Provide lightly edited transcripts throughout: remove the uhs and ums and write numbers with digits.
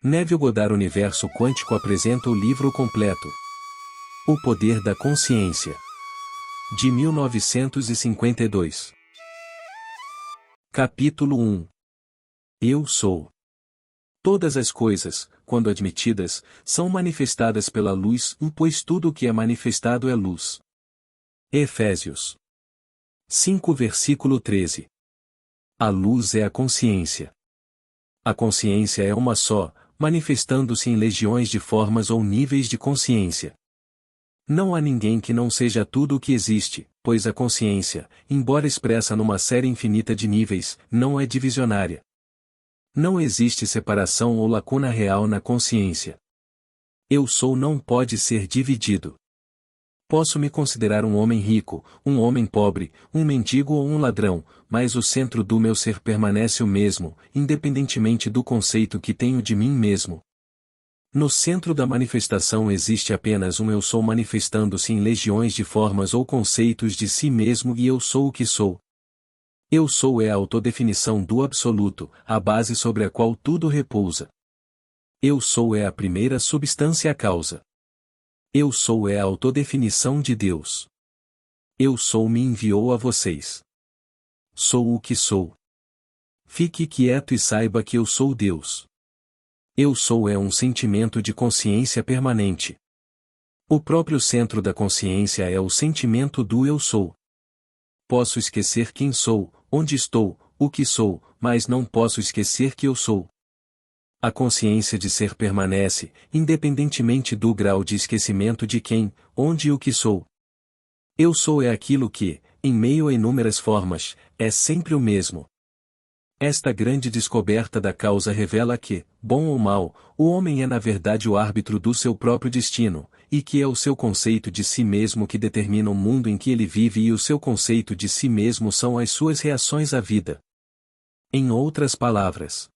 Neville Goddard. Universo Quântico apresenta o livro completo O Poder da Consciência, de 1952. Capítulo 1. Eu sou. Todas as coisas, quando admitidas, são manifestadas pela luz, pois tudo o que é manifestado é luz. Efésios 5 versículo 13. A luz é a consciência. A consciência é uma só, manifestando-se em legiões de formas ou níveis de consciência. Não há ninguém que não seja tudo o que existe, pois a consciência, embora expressa numa série infinita de níveis, não é divisionária. Não existe separação ou lacuna real na consciência. Eu sou não pode ser dividido. Posso me considerar um homem rico, um homem pobre, um mendigo ou um ladrão, mas o centro do meu ser permanece o mesmo, independentemente do conceito que tenho de mim mesmo. No centro da manifestação existe apenas um eu sou manifestando-se em legiões de formas ou conceitos de si mesmo e eu sou o que sou. Eu sou é a autodefinição do absoluto, a base sobre a qual tudo repousa. Eu sou é a primeira substância causa. Eu sou é a autodefinição de Deus. Eu sou me enviou a vocês. Sou o que sou. Fique quieto e saiba que eu sou Deus. Eu sou é um sentimento de consciência permanente. O próprio centro da consciência é o sentimento do eu sou. Posso esquecer quem sou, onde estou, o que sou, mas não posso esquecer que eu sou. A consciência de ser permanece, independentemente do grau de esquecimento de quem, onde e o que sou. Eu sou é aquilo que, em meio a inúmeras formas, é sempre o mesmo. Esta grande descoberta da causa revela que, bom ou mal, o homem é na verdade o árbitro do seu próprio destino, e que é o seu conceito de si mesmo que determina o mundo em que ele vive e o seu conceito de si mesmo são as suas reações à vida. Em outras palavras,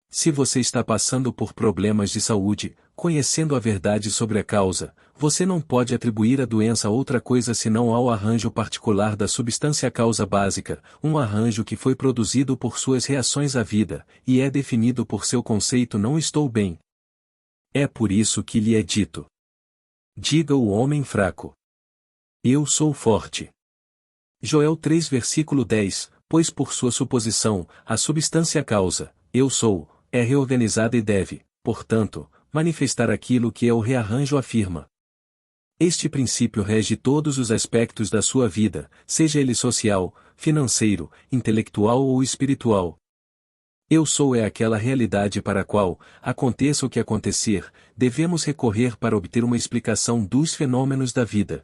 se você está passando por problemas de saúde, conhecendo a verdade sobre a causa, você não pode atribuir a doença a outra coisa senão ao arranjo particular da substância causa básica, um arranjo que foi produzido por suas reações à vida, e é definido por seu conceito não estou bem. É por isso que lhe é dito. Diga o homem fraco. Eu sou forte. Joel 3 versículo 10, pois por sua suposição, a substância causa, eu sou, é reorganizada e deve, portanto, manifestar aquilo que é o rearranjo afirma. Este princípio rege todos os aspectos da sua vida, seja ele social, financeiro, intelectual ou espiritual. Eu sou é aquela realidade para a qual, aconteça o que acontecer, devemos recorrer para obter uma explicação dos fenômenos da vida.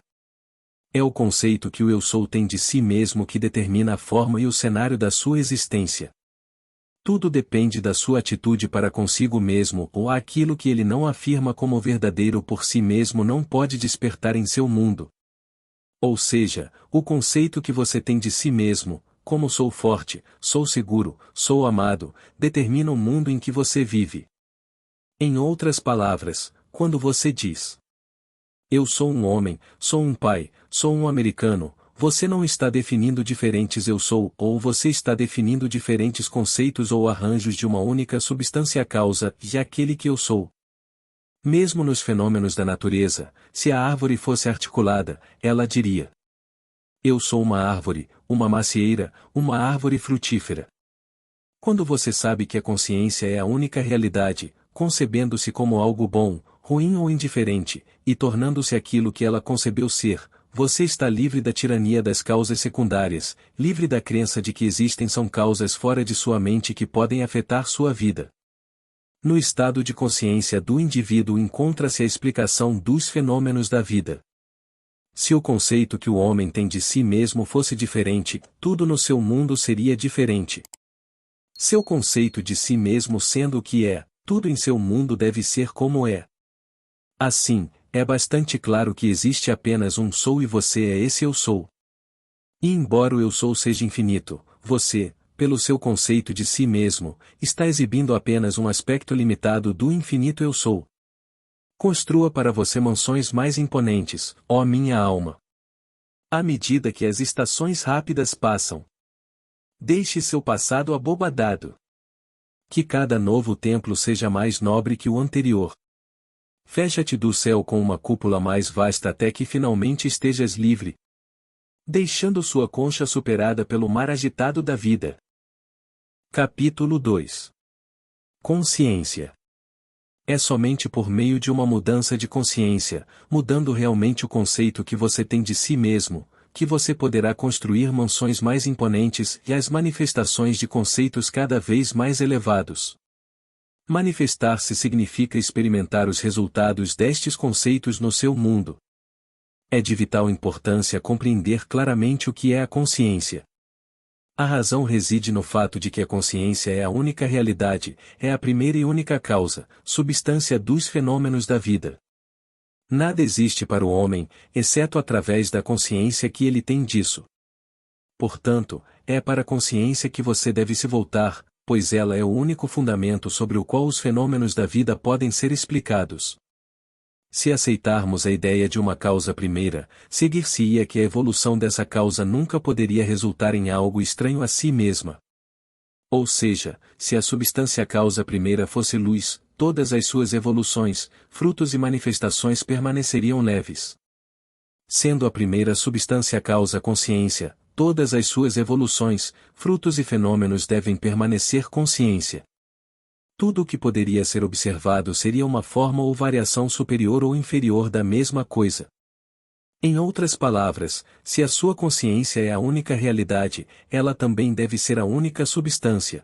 É o conceito que o eu sou tem de si mesmo que determina a forma e o cenário da sua existência. Tudo depende da sua atitude para consigo mesmo ou aquilo que ele não afirma como verdadeiro por si mesmo não pode despertar em seu mundo. Ou seja, o conceito que você tem de si mesmo, como sou forte, sou seguro, sou amado, determina o mundo em que você vive. Em outras palavras, quando você diz: eu sou um homem, sou um pai, sou um americano, você não está definindo diferentes eu sou, ou você está definindo diferentes conceitos ou arranjos de uma única substância causa, e aquele que eu sou. Mesmo nos fenômenos da natureza, se a árvore fosse articulada, ela diria: eu sou uma árvore, uma macieira, uma árvore frutífera. Quando você sabe que a consciência é a única realidade, concebendo-se como algo bom, ruim ou indiferente, e tornando-se aquilo que ela concebeu ser, você está livre da tirania das causas secundárias, livre da crença de que existem são causas fora de sua mente que podem afetar sua vida. No estado de consciência do indivíduo encontra-se a explicação dos fenômenos da vida. Se o conceito que o homem tem de si mesmo fosse diferente, tudo no seu mundo seria diferente. Seu conceito de si mesmo sendo o que é, tudo em seu mundo deve ser como é. Assim, é bastante claro que existe apenas um sou e você é esse eu sou. E embora o eu sou seja infinito, você, pelo seu conceito de si mesmo, está exibindo apenas um aspecto limitado do infinito eu sou. Construa para você mansões mais imponentes, ó minha alma. À medida que as estações rápidas passam, deixe seu passado abobadado. Que cada novo templo seja mais nobre que o anterior. Fecha-te do céu com uma cúpula mais vasta até que finalmente estejas livre, deixando sua concha superada pelo mar agitado da vida. Capítulo 2. Consciência. É somente por meio de uma mudança de consciência, mudando realmente o conceito que você tem de si mesmo, que você poderá construir mansões mais imponentes e as manifestações de conceitos cada vez mais elevados. Manifestar-se significa experimentar os resultados destes conceitos no seu mundo. É de vital importância compreender claramente o que é a consciência. A razão reside no fato de que a consciência é a única realidade, é a primeira e única causa, substância dos fenômenos da vida. Nada existe para o homem, exceto através da consciência que ele tem disso. Portanto, é para a consciência que você deve se voltar, pois ela é o único fundamento sobre o qual os fenômenos da vida podem ser explicados. Se aceitarmos a ideia de uma causa primeira, seguir-se-ia que a evolução dessa causa nunca poderia resultar em algo estranho a si mesma. Ou seja, se a substância causa primeira fosse luz, todas as suas evoluções, frutos e manifestações permaneceriam leves. Sendo a primeira substância causa consciência, todas as suas evoluções, frutos e fenômenos devem permanecer consciência. Tudo o que poderia ser observado seria uma forma ou variação superior ou inferior da mesma coisa. Em outras palavras, se a sua consciência é a única realidade, ela também deve ser a única substância.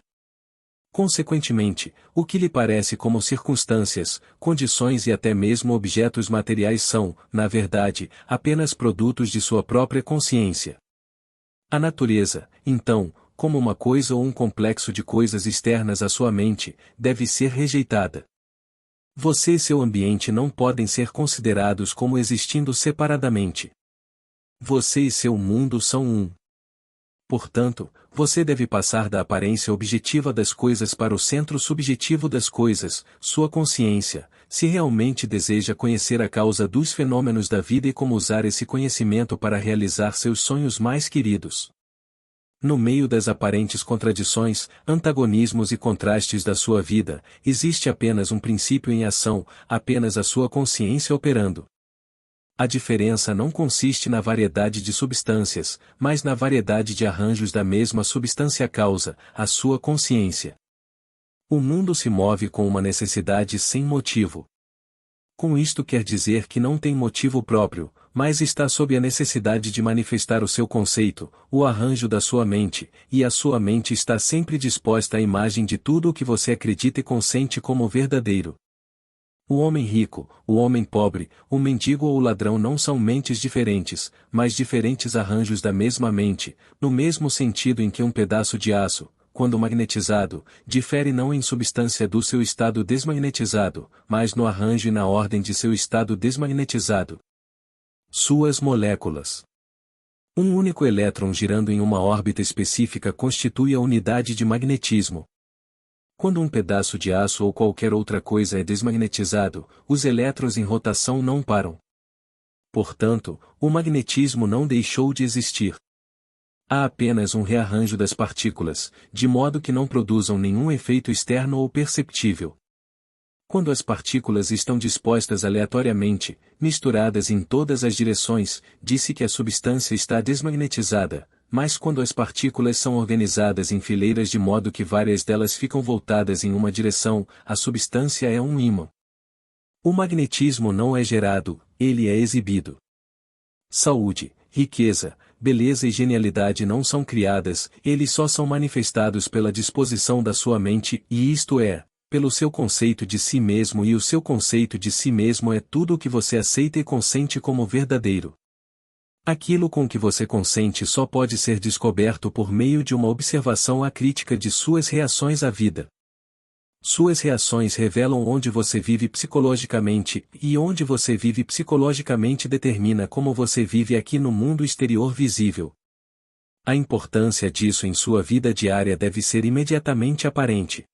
Consequentemente, o que lhe parece como circunstâncias, condições e até mesmo objetos materiais são, na verdade, apenas produtos de sua própria consciência. A natureza, então, como uma coisa ou um complexo de coisas externas à sua mente, deve ser rejeitada. Você e seu ambiente não podem ser considerados como existindo separadamente. Você e seu mundo são um. Portanto, você deve passar da aparência objetiva das coisas para o centro subjetivo das coisas, sua consciência, se realmente deseja conhecer a causa dos fenômenos da vida e como usar esse conhecimento para realizar seus sonhos mais queridos. No meio das aparentes contradições, antagonismos e contrastes da sua vida, existe apenas um princípio em ação, apenas a sua consciência operando. A diferença não consiste na variedade de substâncias, mas na variedade de arranjos da mesma substância causa, a sua consciência. O mundo se move com uma necessidade sem motivo. Com isto quer dizer que não tem motivo próprio, mas está sob a necessidade de manifestar o seu conceito, o arranjo da sua mente, e a sua mente está sempre disposta à imagem de tudo o que você acredita e consente como verdadeiro. O homem rico, o homem pobre, o mendigo ou o ladrão não são mentes diferentes, mas diferentes arranjos da mesma mente, no mesmo sentido em que um pedaço de aço, quando magnetizado, difere não em substância do seu estado desmagnetizado, mas no arranjo e na ordem de seu estado desmagnetizado. Suas moléculas. Um único elétron girando em uma órbita específica constitui a unidade de magnetismo. Quando um pedaço de aço ou qualquer outra coisa é desmagnetizado, os elétrons em rotação não param. Portanto, o magnetismo não deixou de existir. Há apenas um rearranjo das partículas, de modo que não produzam nenhum efeito externo ou perceptível. Quando as partículas estão dispostas aleatoriamente, misturadas em todas as direções, disse que a substância está desmagnetizada, mas quando as partículas são organizadas em fileiras de modo que várias delas ficam voltadas em uma direção, a substância é um ímã. O magnetismo não é gerado, ele é exibido. Saúde, riqueza, beleza e genialidade não são criadas, eles só são manifestados pela disposição da sua mente, e isto é, pelo seu conceito de si mesmo, e o seu conceito de si mesmo é tudo o que você aceita e consente como verdadeiro. Aquilo com que você consente só pode ser descoberto por meio de uma observação acrítica de suas reações à vida. Suas reações revelam onde você vive psicologicamente, e onde você vive psicologicamente determina como você vive aqui no mundo exterior visível. A importância disso em sua vida diária deve ser imediatamente aparente.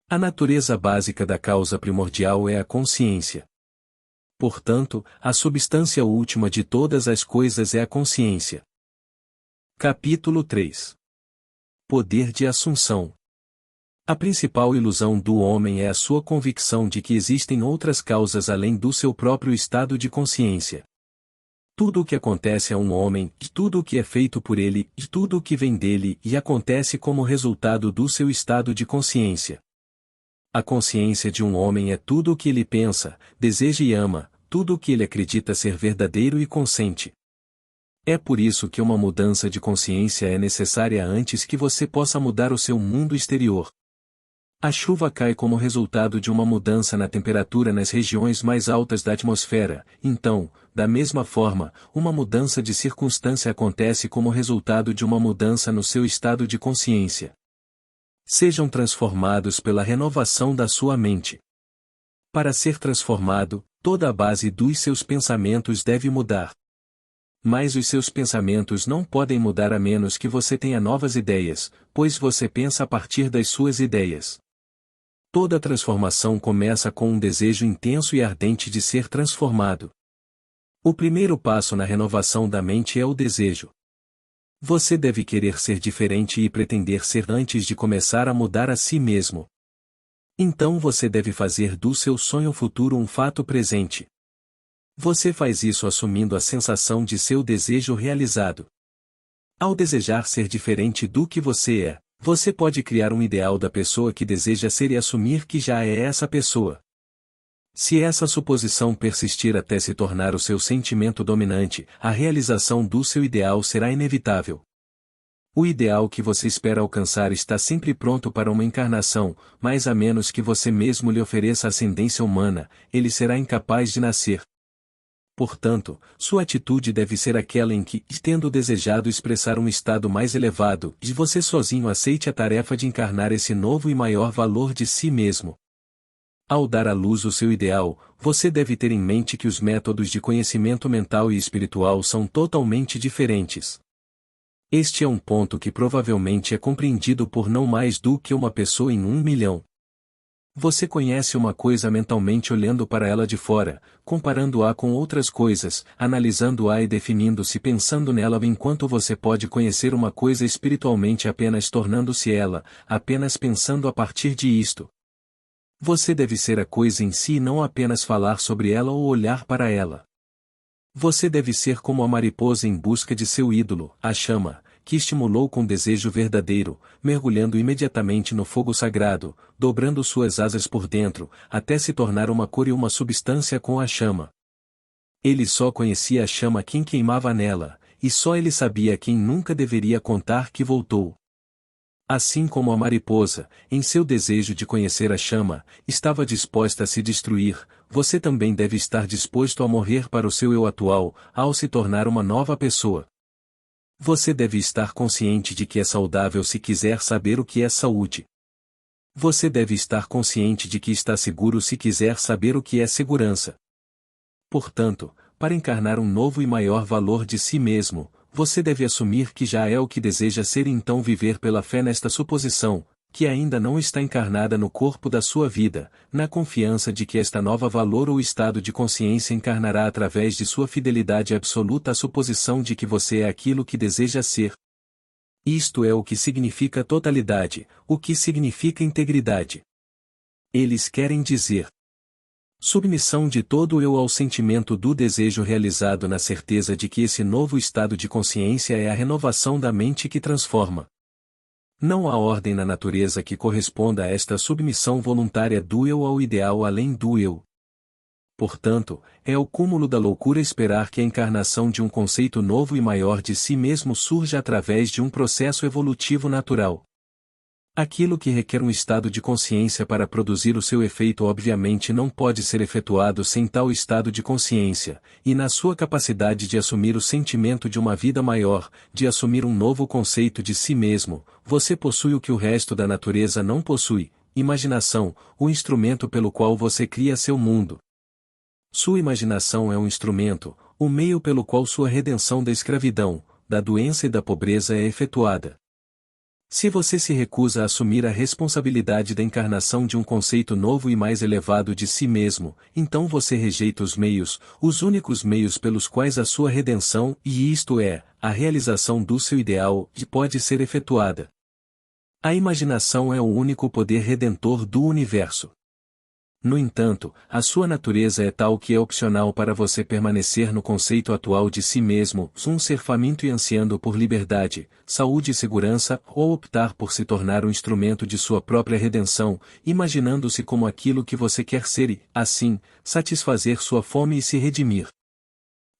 A natureza básica da causa primordial é a consciência. Portanto, a substância última de todas as coisas é a consciência. Capítulo 3. Poder de assunção. A principal ilusão do homem é a sua convicção de que existem outras causas além do seu próprio estado de consciência. Tudo o que acontece a um homem, tudo o que é feito por ele, tudo o que vem dele e acontece como resultado do seu estado de consciência. A consciência de um homem é tudo o que ele pensa, deseja e ama, tudo o que ele acredita ser verdadeiro e consente. É por isso que uma mudança de consciência é necessária antes que você possa mudar o seu mundo exterior. A chuva cai como resultado de uma mudança na temperatura nas regiões mais altas da atmosfera, então, da mesma forma, uma mudança de circunstância acontece como resultado de uma mudança no seu estado de consciência. Sejam transformados pela renovação da sua mente. Para ser transformado, toda a base dos seus pensamentos deve mudar. Mas os seus pensamentos não podem mudar a menos que você tenha novas ideias, pois você pensa a partir das suas ideias. Toda transformação começa com um desejo intenso e ardente de ser transformado. O primeiro passo na renovação da mente é o desejo. Você deve querer ser diferente e pretender ser antes de começar a mudar a si mesmo. Então você deve fazer do seu sonho futuro um fato presente. Você faz isso assumindo a sensação de seu desejo realizado. Ao desejar ser diferente do que você é, você pode criar um ideal da pessoa que deseja ser e assumir que já é essa pessoa. Se essa suposição persistir até se tornar o seu sentimento dominante, a realização do seu ideal será inevitável. O ideal que você espera alcançar está sempre pronto para uma encarnação, mas a menos que você mesmo lhe ofereça ascendência humana, ele será incapaz de nascer. Portanto, sua atitude deve ser aquela em que, tendo desejado expressar um estado mais elevado, você sozinho aceite a tarefa de encarnar esse novo e maior valor de si mesmo. Ao dar à luz o seu ideal, você deve ter em mente que os métodos de conhecimento mental e espiritual são totalmente diferentes. Este é um ponto que provavelmente é compreendido por não mais do que uma pessoa em 1 milhão. Você conhece uma coisa mentalmente olhando para ela de fora, comparando-a com outras coisas, analisando-a e definindo-se pensando nela enquanto você pode conhecer uma coisa espiritualmente apenas tornando-se ela, apenas pensando a partir de isto. Você deve ser a coisa em si e não apenas falar sobre ela ou olhar para ela. Você deve ser como a mariposa em busca de seu ídolo, a chama, que estimulou com desejo verdadeiro, mergulhando imediatamente no fogo sagrado, dobrando suas asas por dentro, até se tornar uma cor e uma substância com a chama. Ele só conhecia a chama quem queimava nela, e só ele sabia quem nunca deveria contar que voltou. Assim como a mariposa, em seu desejo de conhecer a chama, estava disposta a se destruir, você também deve estar disposto a morrer para o seu eu atual, ao se tornar uma nova pessoa. Você deve estar consciente de que é saudável se quiser saber o que é saúde. Você deve estar consciente de que está seguro se quiser saber o que é segurança. Portanto, para encarnar um novo e maior valor de si mesmo, você deve assumir que já é o que deseja ser e então viver pela fé nesta suposição, que ainda não está encarnada no corpo da sua vida, na confiança de que esta nova valor ou estado de consciência encarnará através de sua fidelidade absoluta à suposição de que você é aquilo que deseja ser. Isto é o que significa totalidade, o que significa integridade. Eles querem dizer submissão de todo o eu ao sentimento do desejo realizado na certeza de que esse novo estado de consciência é a renovação da mente que transforma. Não há ordem na natureza que corresponda a esta submissão voluntária do eu ao ideal além do eu. Portanto, é o cúmulo da loucura esperar que a encarnação de um conceito novo e maior de si mesmo surja através de um processo evolutivo natural. Aquilo que requer um estado de consciência para produzir o seu efeito obviamente não pode ser efetuado sem tal estado de consciência, e na sua capacidade de assumir o sentimento de uma vida maior, de assumir um novo conceito de si mesmo, você possui o que o resto da natureza não possui: imaginação, o instrumento pelo qual você cria seu mundo. Sua imaginação é um instrumento, o meio pelo qual sua redenção da escravidão, da doença e da pobreza é efetuada. Se você se recusa a assumir a responsabilidade da encarnação de um conceito novo e mais elevado de si mesmo, então você rejeita os meios, os únicos meios pelos quais a sua redenção, e isto é, a realização do seu ideal, pode ser efetuada. A imaginação é o único poder redentor do universo. No entanto, a sua natureza é tal que é opcional para você permanecer no conceito atual de si mesmo, um ser faminto e ansiando por liberdade, saúde e segurança, ou optar por se tornar um instrumento de sua própria redenção, imaginando-se como aquilo que você quer ser e, assim, satisfazer sua fome e se redimir.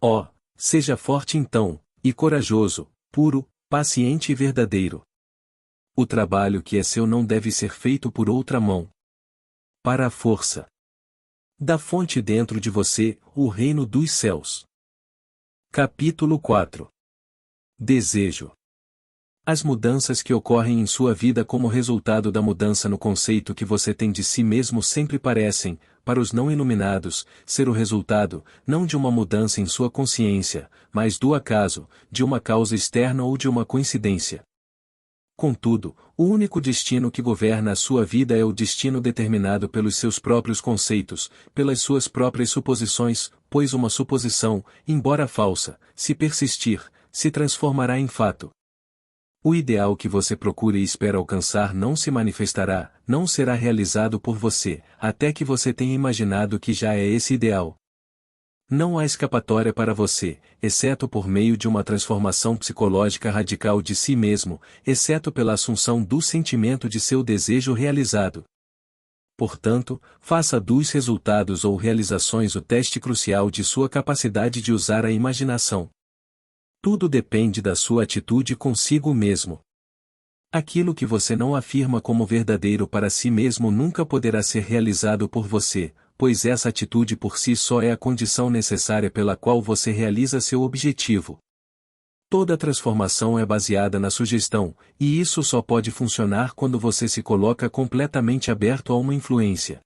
Oh, seja forte então, e corajoso, puro, paciente e verdadeiro. O trabalho que é seu não deve ser feito por outra mão. Para a força da fonte dentro de você, o reino dos céus. Capítulo 4. Desejo. As mudanças que ocorrem em sua vida como resultado da mudança no conceito que você tem de si mesmo sempre parecem, para os não iluminados, ser o resultado, não de uma mudança em sua consciência, mas do acaso, de uma causa externa ou de uma coincidência. Contudo, o único destino que governa a sua vida é o destino determinado pelos seus próprios conceitos, pelas suas próprias suposições, pois uma suposição, embora falsa, se persistir, se transformará em fato. O ideal que você procura e espera alcançar não se manifestará, não será realizado por você, até que você tenha imaginado que já é esse ideal. Não há escapatória para você, exceto por meio de uma transformação psicológica radical de si mesmo, exceto pela assunção do sentimento de seu desejo realizado. Portanto, faça dos resultados ou realizações o teste crucial de sua capacidade de usar a imaginação. Tudo depende da sua atitude consigo mesmo. Aquilo que você não afirma como verdadeiro para si mesmo nunca poderá ser realizado por você, pois essa atitude por si só é a condição necessária pela qual você realiza seu objetivo. Toda transformação é baseada na sugestão, e isso só pode funcionar quando você se coloca completamente aberto a uma influência.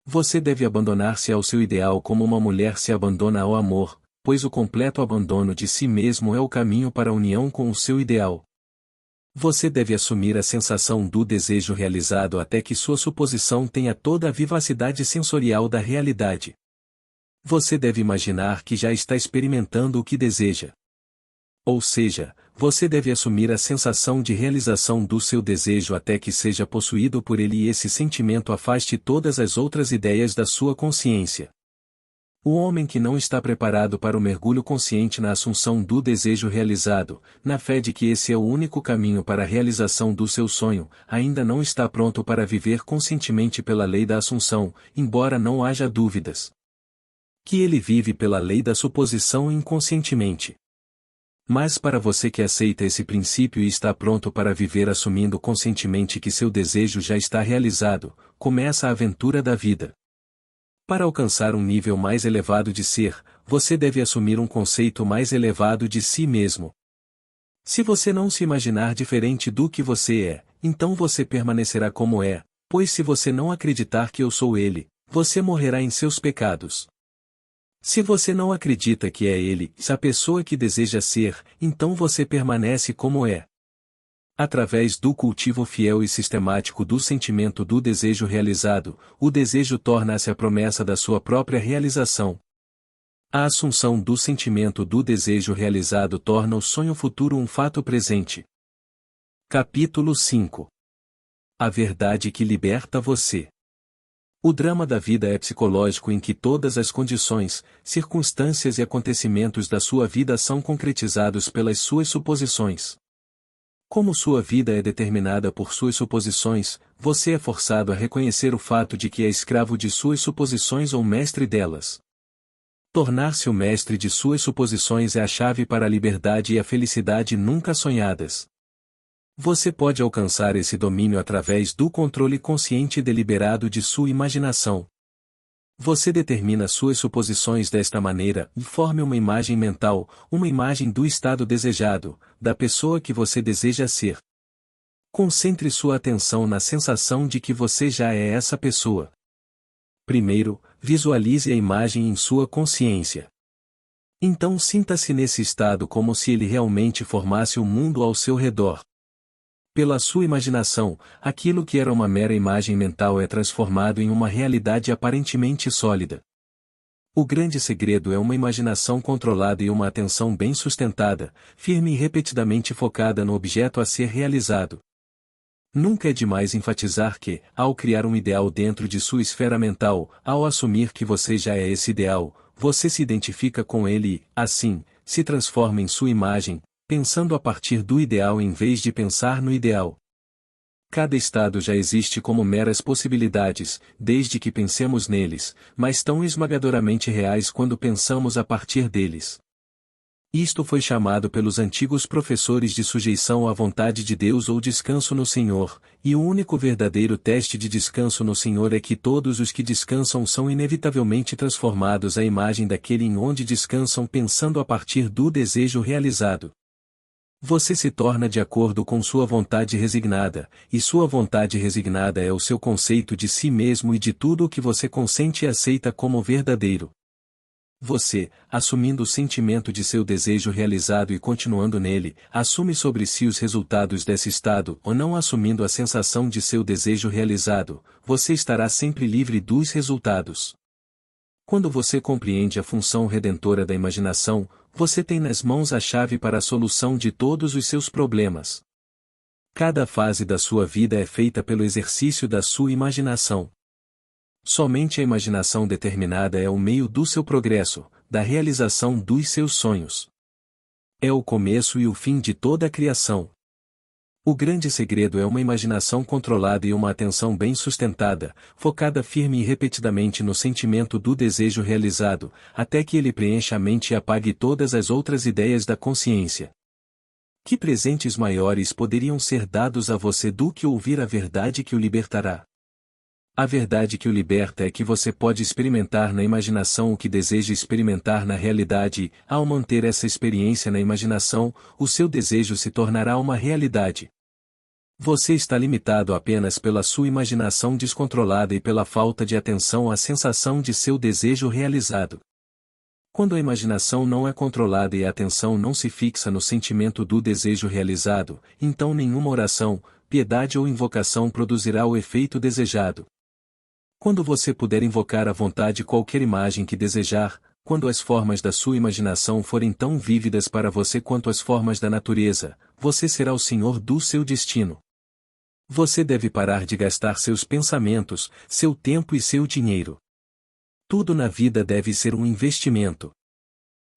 Você deve abandonar-se ao seu ideal como uma mulher se abandona ao amor, pois o completo abandono de si mesmo é o caminho para a união com o seu ideal. Você deve assumir a sensação do desejo realizado até que sua suposição tenha toda a vivacidade sensorial da realidade. Você deve imaginar que já está experimentando o que deseja. Ou seja, você deve assumir a sensação de realização do seu desejo até que seja possuído por ele e esse sentimento afaste todas as outras ideias da sua consciência. O homem que não está preparado para o mergulho consciente na assunção do desejo realizado, na fé de que esse é o único caminho para a realização do seu sonho, ainda não está pronto para viver conscientemente pela lei da assunção, embora não haja dúvidas que ele vive pela lei da suposição inconscientemente. Mas para você que aceita esse princípio e está pronto para viver assumindo conscientemente que seu desejo já está realizado, começa a aventura da vida. Para alcançar um nível mais elevado de ser, você deve assumir um conceito mais elevado de si mesmo. Se você não se imaginar diferente do que você é, então você permanecerá como é, pois se você não acreditar que eu sou ele, você morrerá em seus pecados. Se você não acredita que é ele, a pessoa que deseja ser, então você permanece como é. Através do cultivo fiel e sistemático do sentimento do desejo realizado, o desejo torna-se a promessa da sua própria realização. A assunção do sentimento do desejo realizado torna o sonho futuro um fato presente. Capítulo 5. A verdade que liberta você. O drama da vida é psicológico em que todas as condições, circunstâncias e acontecimentos da sua vida são concretizados pelas suas suposições. Como sua vida é determinada por suas suposições, você é forçado a reconhecer o fato de que é escravo de suas suposições ou mestre delas. Tornar-se o mestre de suas suposições é a chave para a liberdade e a felicidade nunca sonhadas. Você pode alcançar esse domínio através do controle consciente e deliberado de sua imaginação. Você determina suas suposições desta maneira e forme uma imagem mental, uma imagem do estado desejado, da pessoa que você deseja ser. Concentre sua atenção na sensação de que você já é essa pessoa. Primeiro, visualize a imagem em sua consciência. Então sinta-se nesse estado como se ele realmente formasse o mundo ao seu redor. Pela sua imaginação, aquilo que era uma mera imagem mental é transformado em uma realidade aparentemente sólida. O grande segredo é uma imaginação controlada e uma atenção bem sustentada, firme e repetidamente focada no objeto a ser realizado. Nunca é demais enfatizar que, ao criar um ideal dentro de sua esfera mental, ao assumir que você já é esse ideal, você se identifica com ele e, assim, se transforma em sua imagem, pensando a partir do ideal em vez de pensar no ideal. Cada estado já existe como meras possibilidades, desde que pensemos neles, mas tão esmagadoramente reais quando pensamos a partir deles. Isto foi chamado pelos antigos professores de sujeição à vontade de Deus ou descanso no Senhor, e o único verdadeiro teste de descanso no Senhor é que todos os que descansam são inevitavelmente transformados à imagem daquele em onde descansam pensando a partir do desejo realizado. Você se torna de acordo com sua vontade resignada, e sua vontade resignada é o seu conceito de si mesmo e de tudo o que você consente e aceita como verdadeiro. Você, assumindo o sentimento de seu desejo realizado e continuando nele, assume sobre si os resultados desse estado, ou não assumindo a sensação de seu desejo realizado, você estará sempre livre dos resultados. Quando você compreende a função redentora da imaginação, você tem nas mãos a chave para a solução de todos os seus problemas. Cada fase da sua vida é feita pelo exercício da sua imaginação. Somente a imaginação determinada é o meio do seu progresso, da realização dos seus sonhos. É o começo e o fim de toda a criação. O grande segredo é uma imaginação controlada e uma atenção bem sustentada, focada firme e repetidamente no sentimento do desejo realizado, até que ele preencha a mente e apague todas as outras ideias da consciência. Que presentes maiores poderiam ser dados a você do que ouvir a verdade que o libertará? A verdade que o liberta é que você pode experimentar na imaginação o que deseja experimentar na realidade e, ao manter essa experiência na imaginação, o seu desejo se tornará uma realidade. Você está limitado apenas pela sua imaginação descontrolada e pela falta de atenção à sensação de seu desejo realizado. Quando a imaginação não é controlada e a atenção não se fixa no sentimento do desejo realizado, então nenhuma oração, piedade ou invocação produzirá o efeito desejado. Quando você puder invocar à vontade qualquer imagem que desejar, quando as formas da sua imaginação forem tão vívidas para você quanto as formas da natureza, você será o senhor do seu destino. Você deve parar de gastar seus pensamentos, seu tempo e seu dinheiro. Tudo na vida deve ser um investimento.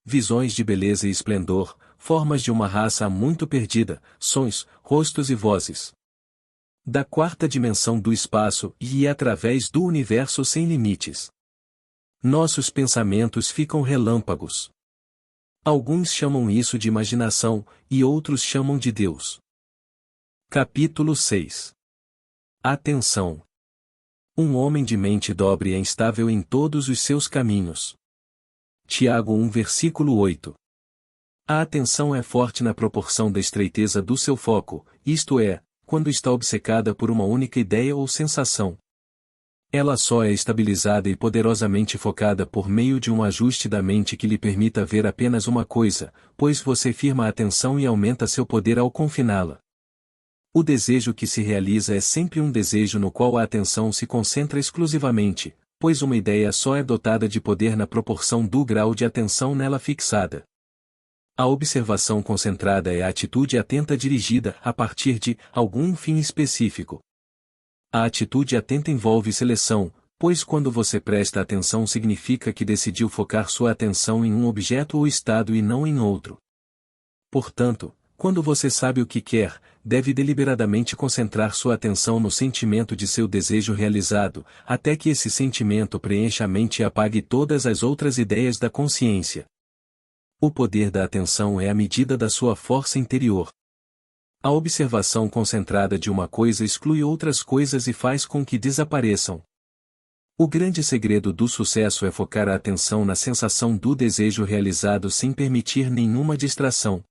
Visões de beleza e esplendor, formas de uma raça muito perdida, sons, rostos e vozes. Da quarta dimensão do espaço e através do universo sem limites. Nossos pensamentos ficam relâmpagos. Alguns chamam isso de imaginação, e outros chamam de Deus. Capítulo 6. Atenção. Um homem de mente dobre é instável em todos os seus caminhos. Tiago 1 versículo 8. A atenção é forte na proporção da estreiteza do seu foco, isto é, quando está obcecada por uma única ideia ou sensação. Ela só é estabilizada e poderosamente focada por meio de um ajuste da mente que lhe permita ver apenas uma coisa, pois você firma a atenção e aumenta seu poder ao confiná-la. O desejo que se realiza é sempre um desejo no qual a atenção se concentra exclusivamente, pois uma ideia só é dotada de poder na proporção do grau de atenção nela fixada. A observação concentrada é a atitude atenta dirigida a partir de algum fim específico. A atitude atenta envolve seleção, pois quando você presta atenção significa que decidiu focar sua atenção em um objeto ou estado e não em outro. Portanto, quando você sabe o que quer, deve deliberadamente concentrar sua atenção no sentimento de seu desejo realizado, até que esse sentimento preencha a mente e apague todas as outras ideias da consciência. O poder da atenção é a medida da sua força interior. A observação concentrada de uma coisa exclui outras coisas e faz com que desapareçam. O grande segredo do sucesso é focar a atenção na sensação do desejo realizado sem permitir nenhuma distração.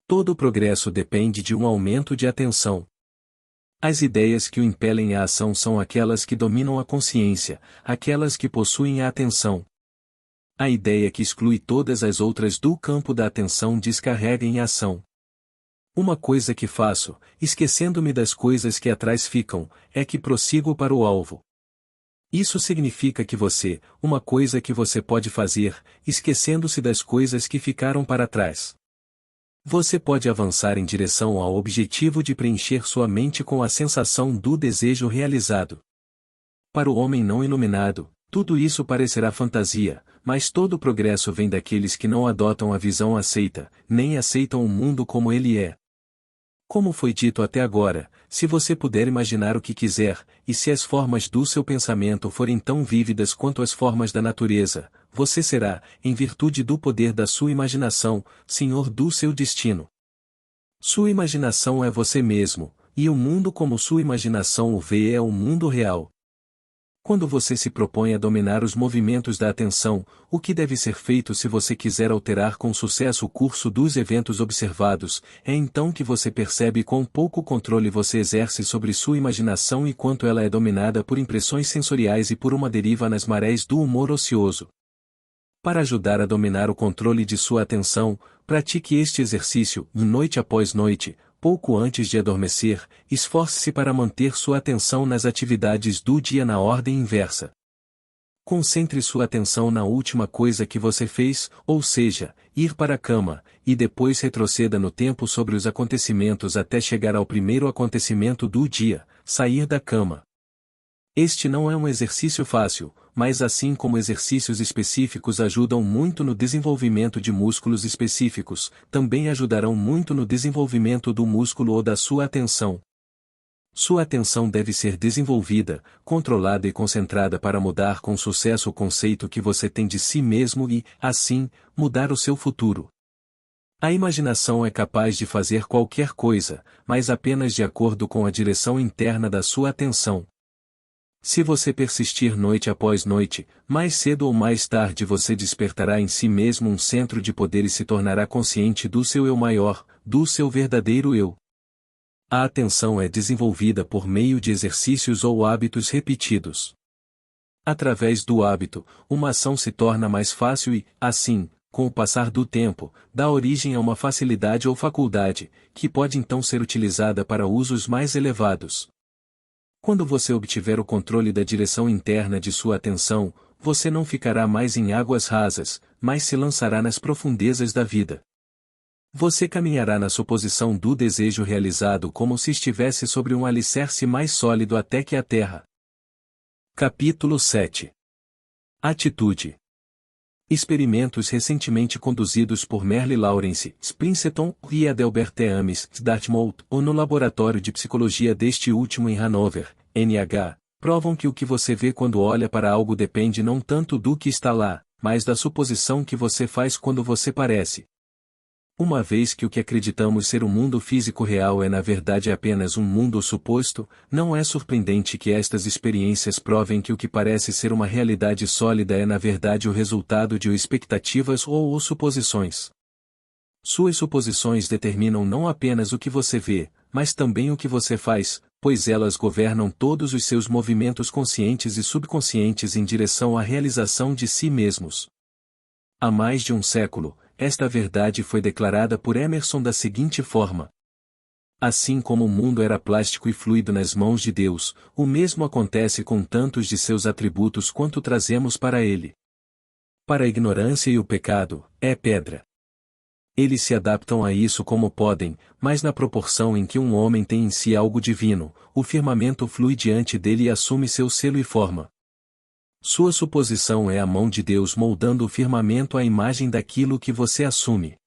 Todo progresso depende de um aumento de atenção. As ideias que o impelem à ação são aquelas que dominam a consciência, aquelas que possuem a atenção. A ideia que exclui todas as outras do campo da atenção descarrega em ação. Uma coisa que faço, esquecendo-me das coisas que atrás ficam, é que prossigo para o alvo. Isso significa que uma coisa que você pode fazer, esquecendo-se das coisas que ficaram para trás. Você pode avançar em direção ao objetivo de preencher sua mente com a sensação do desejo realizado. Para o homem não iluminado, tudo isso parecerá fantasia, mas todo o progresso vem daqueles que não adotam a visão aceita, nem aceitam o mundo como ele é. Como foi dito até agora, se você puder imaginar o que quiser, e se as formas do seu pensamento forem tão vívidas quanto as formas da natureza, você será, em virtude do poder da sua imaginação, senhor do seu destino. Sua imaginação é você mesmo, e o mundo como sua imaginação o vê é o mundo real. Quando você se propõe a dominar os movimentos da atenção, o que deve ser feito se você quiser alterar com sucesso o curso dos eventos observados, é então que você percebe quão pouco controle você exerce sobre sua imaginação e quanto ela é dominada por impressões sensoriais e por uma deriva nas marés do humor ocioso. Para ajudar a dominar o controle de sua atenção, pratique este exercício, noite após noite. Pouco antes de adormecer, esforce-se para manter sua atenção nas atividades do dia na ordem inversa. Concentre sua atenção na última coisa que você fez, ou seja, ir para a cama, e depois retroceda no tempo sobre os acontecimentos até chegar ao primeiro acontecimento do dia, sair da cama. Este não é um exercício fácil, mas assim como exercícios específicos ajudam muito no desenvolvimento de músculos específicos, também ajudarão muito no desenvolvimento do músculo ou da sua atenção. Sua atenção deve ser desenvolvida, controlada e concentrada para mudar com sucesso o conceito que você tem de si mesmo e, assim, mudar o seu futuro. A imaginação é capaz de fazer qualquer coisa, mas apenas de acordo com a direção interna da sua atenção. Se você persistir noite após noite, mais cedo ou mais tarde você despertará em si mesmo um centro de poder e se tornará consciente do seu eu maior, do seu verdadeiro eu. A atenção é desenvolvida por meio de exercícios ou hábitos repetidos. Através do hábito, uma ação se torna mais fácil e, assim, com o passar do tempo, dá origem a uma facilidade ou faculdade, que pode então ser utilizada para usos mais elevados. Quando você obtiver o controle da direção interna de sua atenção, você não ficará mais em águas rasas, mas se lançará nas profundezas da vida. Você caminhará na suposição do desejo realizado como se estivesse sobre um alicerce mais sólido até que a terra. Capítulo 7. Atitude. Experimentos recentemente conduzidos por Merle Lawrence, Princeton e Adelbert Ames, Dartmouth, ou no laboratório de psicologia deste último em Hanover, NH, provam que o que você vê quando olha para algo depende não tanto do que está lá, mas da suposição que você faz quando você parece. Uma vez que o que acreditamos ser o mundo físico real é na verdade apenas um mundo suposto, não é surpreendente que estas experiências provem que o que parece ser uma realidade sólida é na verdade o resultado de expectativas ou suposições. Suas suposições determinam não apenas o que você vê, mas também o que você faz, pois elas governam todos os seus movimentos conscientes e subconscientes em direção à realização de si mesmos. Há mais de um século, esta verdade foi declarada por Emerson da seguinte forma: assim como o mundo era plástico e fluido nas mãos de Deus, o mesmo acontece com tantos de seus atributos quanto trazemos para ele. Para a ignorância e o pecado, é pedra. Eles se adaptam a isso como podem, mas na proporção em que um homem tem em si algo divino, o firmamento flui diante dele e assume seu selo e forma. Sua suposição é a mão de Deus moldando o firmamento à imagem daquilo que você assume.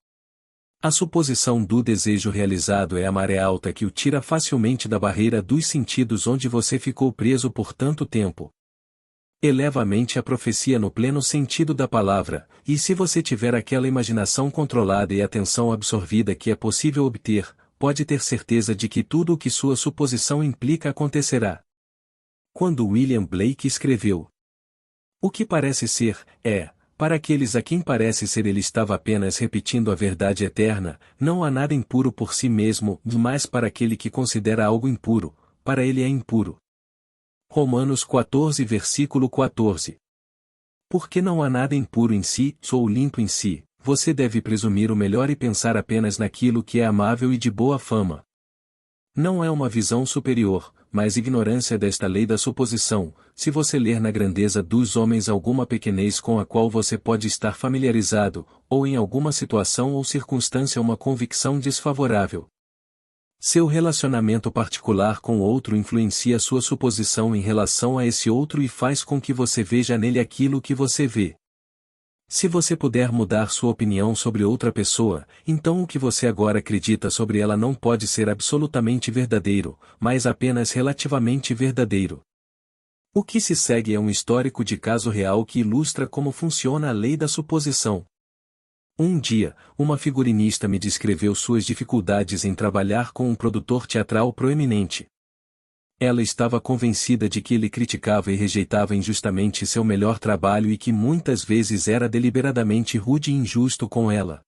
A suposição do desejo realizado é a maré alta que o tira facilmente da barreira dos sentidos onde você ficou preso por tanto tempo. Eleva a mente à profecia no pleno sentido da palavra, e se você tiver aquela imaginação controlada e atenção absorvida que é possível obter, pode ter certeza de que tudo o que sua suposição implica acontecerá. Quando William Blake escreveu "O que parece ser, é", para aqueles a quem parece ser ele estava apenas repetindo a verdade eterna, não há nada impuro por si mesmo, mas para aquele que considera algo impuro, para ele é impuro. Romanos 14 versículo 14. Porque não há nada impuro em si, ou limpo em si, você deve presumir o melhor e pensar apenas naquilo que é amável e de boa fama. Não é uma visão superior, mas ignorância desta lei da suposição, se você ler na grandeza dos homens alguma pequenez com a qual você pode estar familiarizado, ou em alguma situação ou circunstância uma convicção desfavorável. Seu relacionamento particular com outro influencia sua suposição em relação a esse outro e faz com que você veja nele aquilo que você vê. Se você puder mudar sua opinião sobre outra pessoa, então o que você agora acredita sobre ela não pode ser absolutamente verdadeiro, mas apenas relativamente verdadeiro. O que se segue é um histórico de caso real que ilustra como funciona a lei da suposição. Um dia, uma figurinista me descreveu suas dificuldades em trabalhar com um produtor teatral proeminente. Ela estava convencida de que ele criticava e rejeitava injustamente seu melhor trabalho e que muitas vezes era deliberadamente rude e injusto com ela.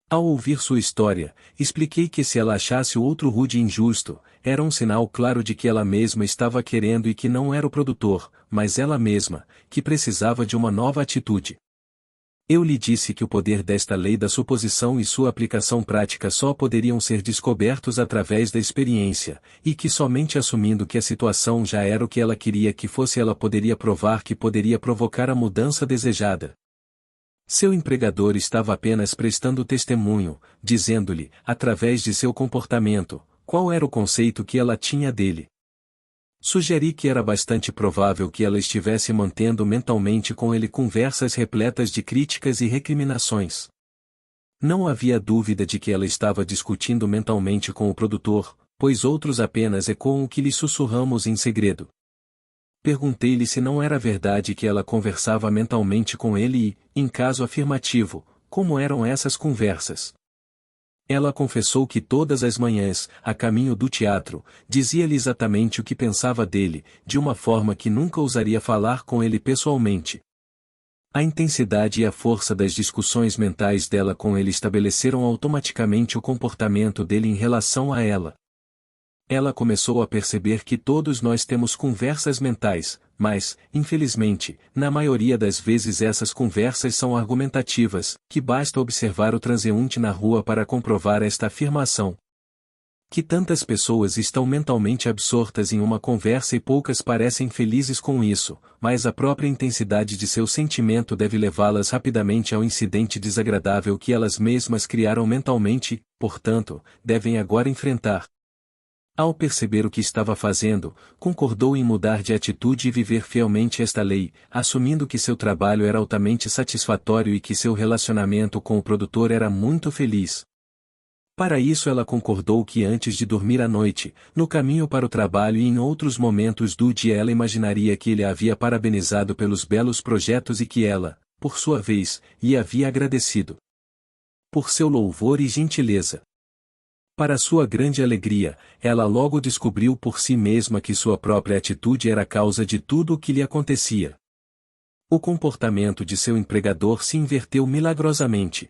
Ao ouvir sua história, expliquei que se ela achasse o outro rude e injusto, era um sinal claro de que ela mesma estava querendo e que não era o produtor, mas ela mesma, que precisava de uma nova atitude. Eu lhe disse que o poder desta lei da suposição e sua aplicação prática só poderiam ser descobertos através da experiência, e que somente assumindo que a situação já era o que ela queria que fosse ela poderia provar que poderia provocar a mudança desejada. Seu empregador estava apenas prestando testemunho, dizendo-lhe, através de seu comportamento, qual era o conceito que ela tinha dele. Sugeri que era bastante provável que ela estivesse mantendo mentalmente com ele conversas repletas de críticas e recriminações. Não havia dúvida de que ela estava discutindo mentalmente com o produtor, pois outros apenas ecoam o que lhe sussurramos em segredo. Perguntei-lhe se não era verdade que ela conversava mentalmente com ele e, em caso afirmativo, como eram essas conversas. Ela confessou que todas as manhãs, a caminho do teatro, dizia-lhe exatamente o que pensava dele, de uma forma que nunca ousaria falar com ele pessoalmente. A intensidade e a força das discussões mentais dela com ele estabeleceram automaticamente o comportamento dele em relação a ela. Ela começou a perceber que todos nós temos conversas mentais, mas, infelizmente, na maioria das vezes essas conversas são argumentativas, que basta observar o transeunte na rua para comprovar esta afirmação. Que tantas pessoas estão mentalmente absortas em uma conversa e poucas parecem felizes com isso, mas a própria intensidade de seu sentimento deve levá-las rapidamente ao incidente desagradável que elas mesmas criaram mentalmente, portanto, devem agora enfrentar. Ao perceber o que estava fazendo, concordou em mudar de atitude e viver fielmente esta lei, assumindo que seu trabalho era altamente satisfatório e que seu relacionamento com o produtor era muito feliz. Para isso ela concordou que antes de dormir à noite, no caminho para o trabalho e em outros momentos do dia ela imaginaria que ele a havia parabenizado pelos belos projetos e que ela, por sua vez, lhe havia agradecido por seu louvor e gentileza. Para sua grande alegria, ela logo descobriu por si mesma que sua própria atitude era a causa de tudo o que lhe acontecia. O comportamento de seu empregador se inverteu milagrosamente.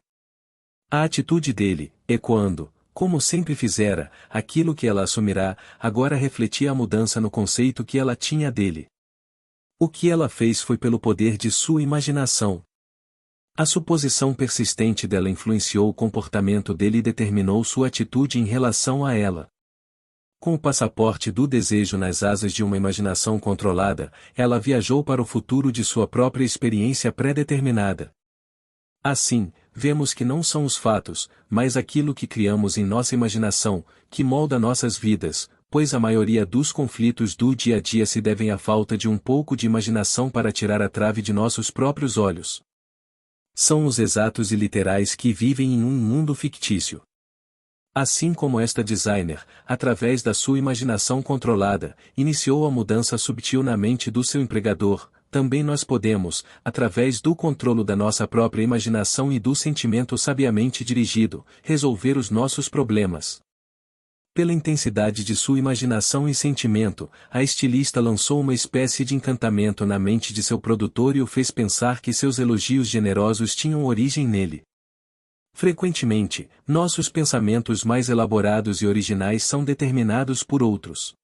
A atitude dele, ecoando, como sempre fizera, aquilo que ela assumirá, agora refletia a mudança no conceito que ela tinha dele. O que ela fez foi pelo poder de sua imaginação. A suposição persistente dela influenciou o comportamento dele e determinou sua atitude em relação a ela. Com o passaporte do desejo nas asas de uma imaginação controlada, ela viajou para o futuro de sua própria experiência pré-determinada. Assim, vemos que não são os fatos, mas aquilo que criamos em nossa imaginação, que molda nossas vidas, pois a maioria dos conflitos do dia a dia se devem à falta de um pouco de imaginação para tirar a trave de nossos próprios olhos. São os exatos e literais que vivem em um mundo fictício. Assim como esta designer, através da sua imaginação controlada, iniciou a mudança subtil na mente do seu empregador, também nós podemos, através do controlo da nossa própria imaginação e do sentimento sabiamente dirigido, resolver os nossos problemas. Pela intensidade de sua imaginação e sentimento, a estilista lançou uma espécie de encantamento na mente de seu produtor e o fez pensar que seus elogios generosos tinham origem nele. Frequentemente, nossos pensamentos mais elaborados e originais são determinados por outros.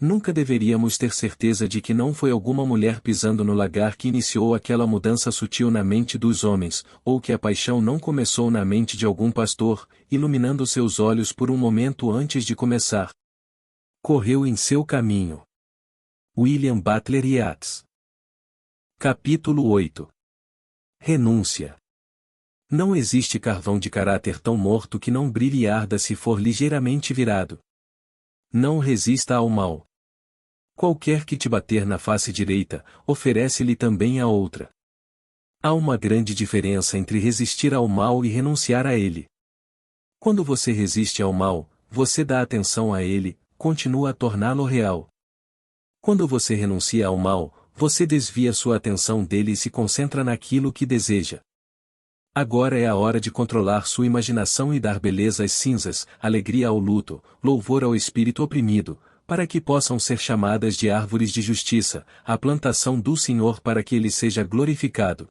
Nunca deveríamos ter certeza de que não foi alguma mulher pisando no lagar que iniciou aquela mudança sutil na mente dos homens, ou que a paixão não começou na mente de algum pastor, iluminando seus olhos por um momento antes de começar. Correu em seu caminho. William Butler Yeats. Capítulo 8. Renúncia. Não existe carvão de caráter tão morto que não brilhe e arda se for ligeiramente virado. Não resista ao mal. Qualquer que te bater na face direita, oferece-lhe também a outra. Há uma grande diferença entre resistir ao mal e renunciar a ele. Quando você resiste ao mal, você dá atenção a ele, continua a torná-lo real. Quando você renuncia ao mal, você desvia sua atenção dele e se concentra naquilo que deseja. Agora é a hora de controlar sua imaginação e dar beleza às cinzas, alegria ao luto, louvor ao espírito oprimido, para que possam ser chamadas de árvores de justiça, a plantação do Senhor para que ele seja glorificado.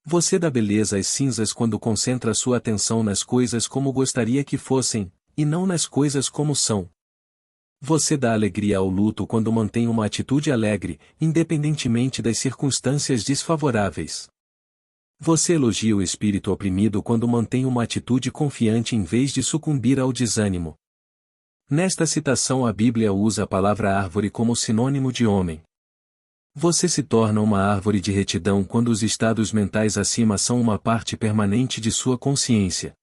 Você dá beleza às cinzas quando concentra sua atenção nas coisas como gostaria que fossem, e não nas coisas como são. Você dá alegria ao luto quando mantém uma atitude alegre, independentemente das circunstâncias desfavoráveis. Você elogia o espírito oprimido quando mantém uma atitude confiante em vez de sucumbir ao desânimo. Nesta citação a Bíblia usa a palavra árvore como sinônimo de homem. Você se torna uma árvore de retidão quando os estados mentais acima são uma parte permanente de sua consciência.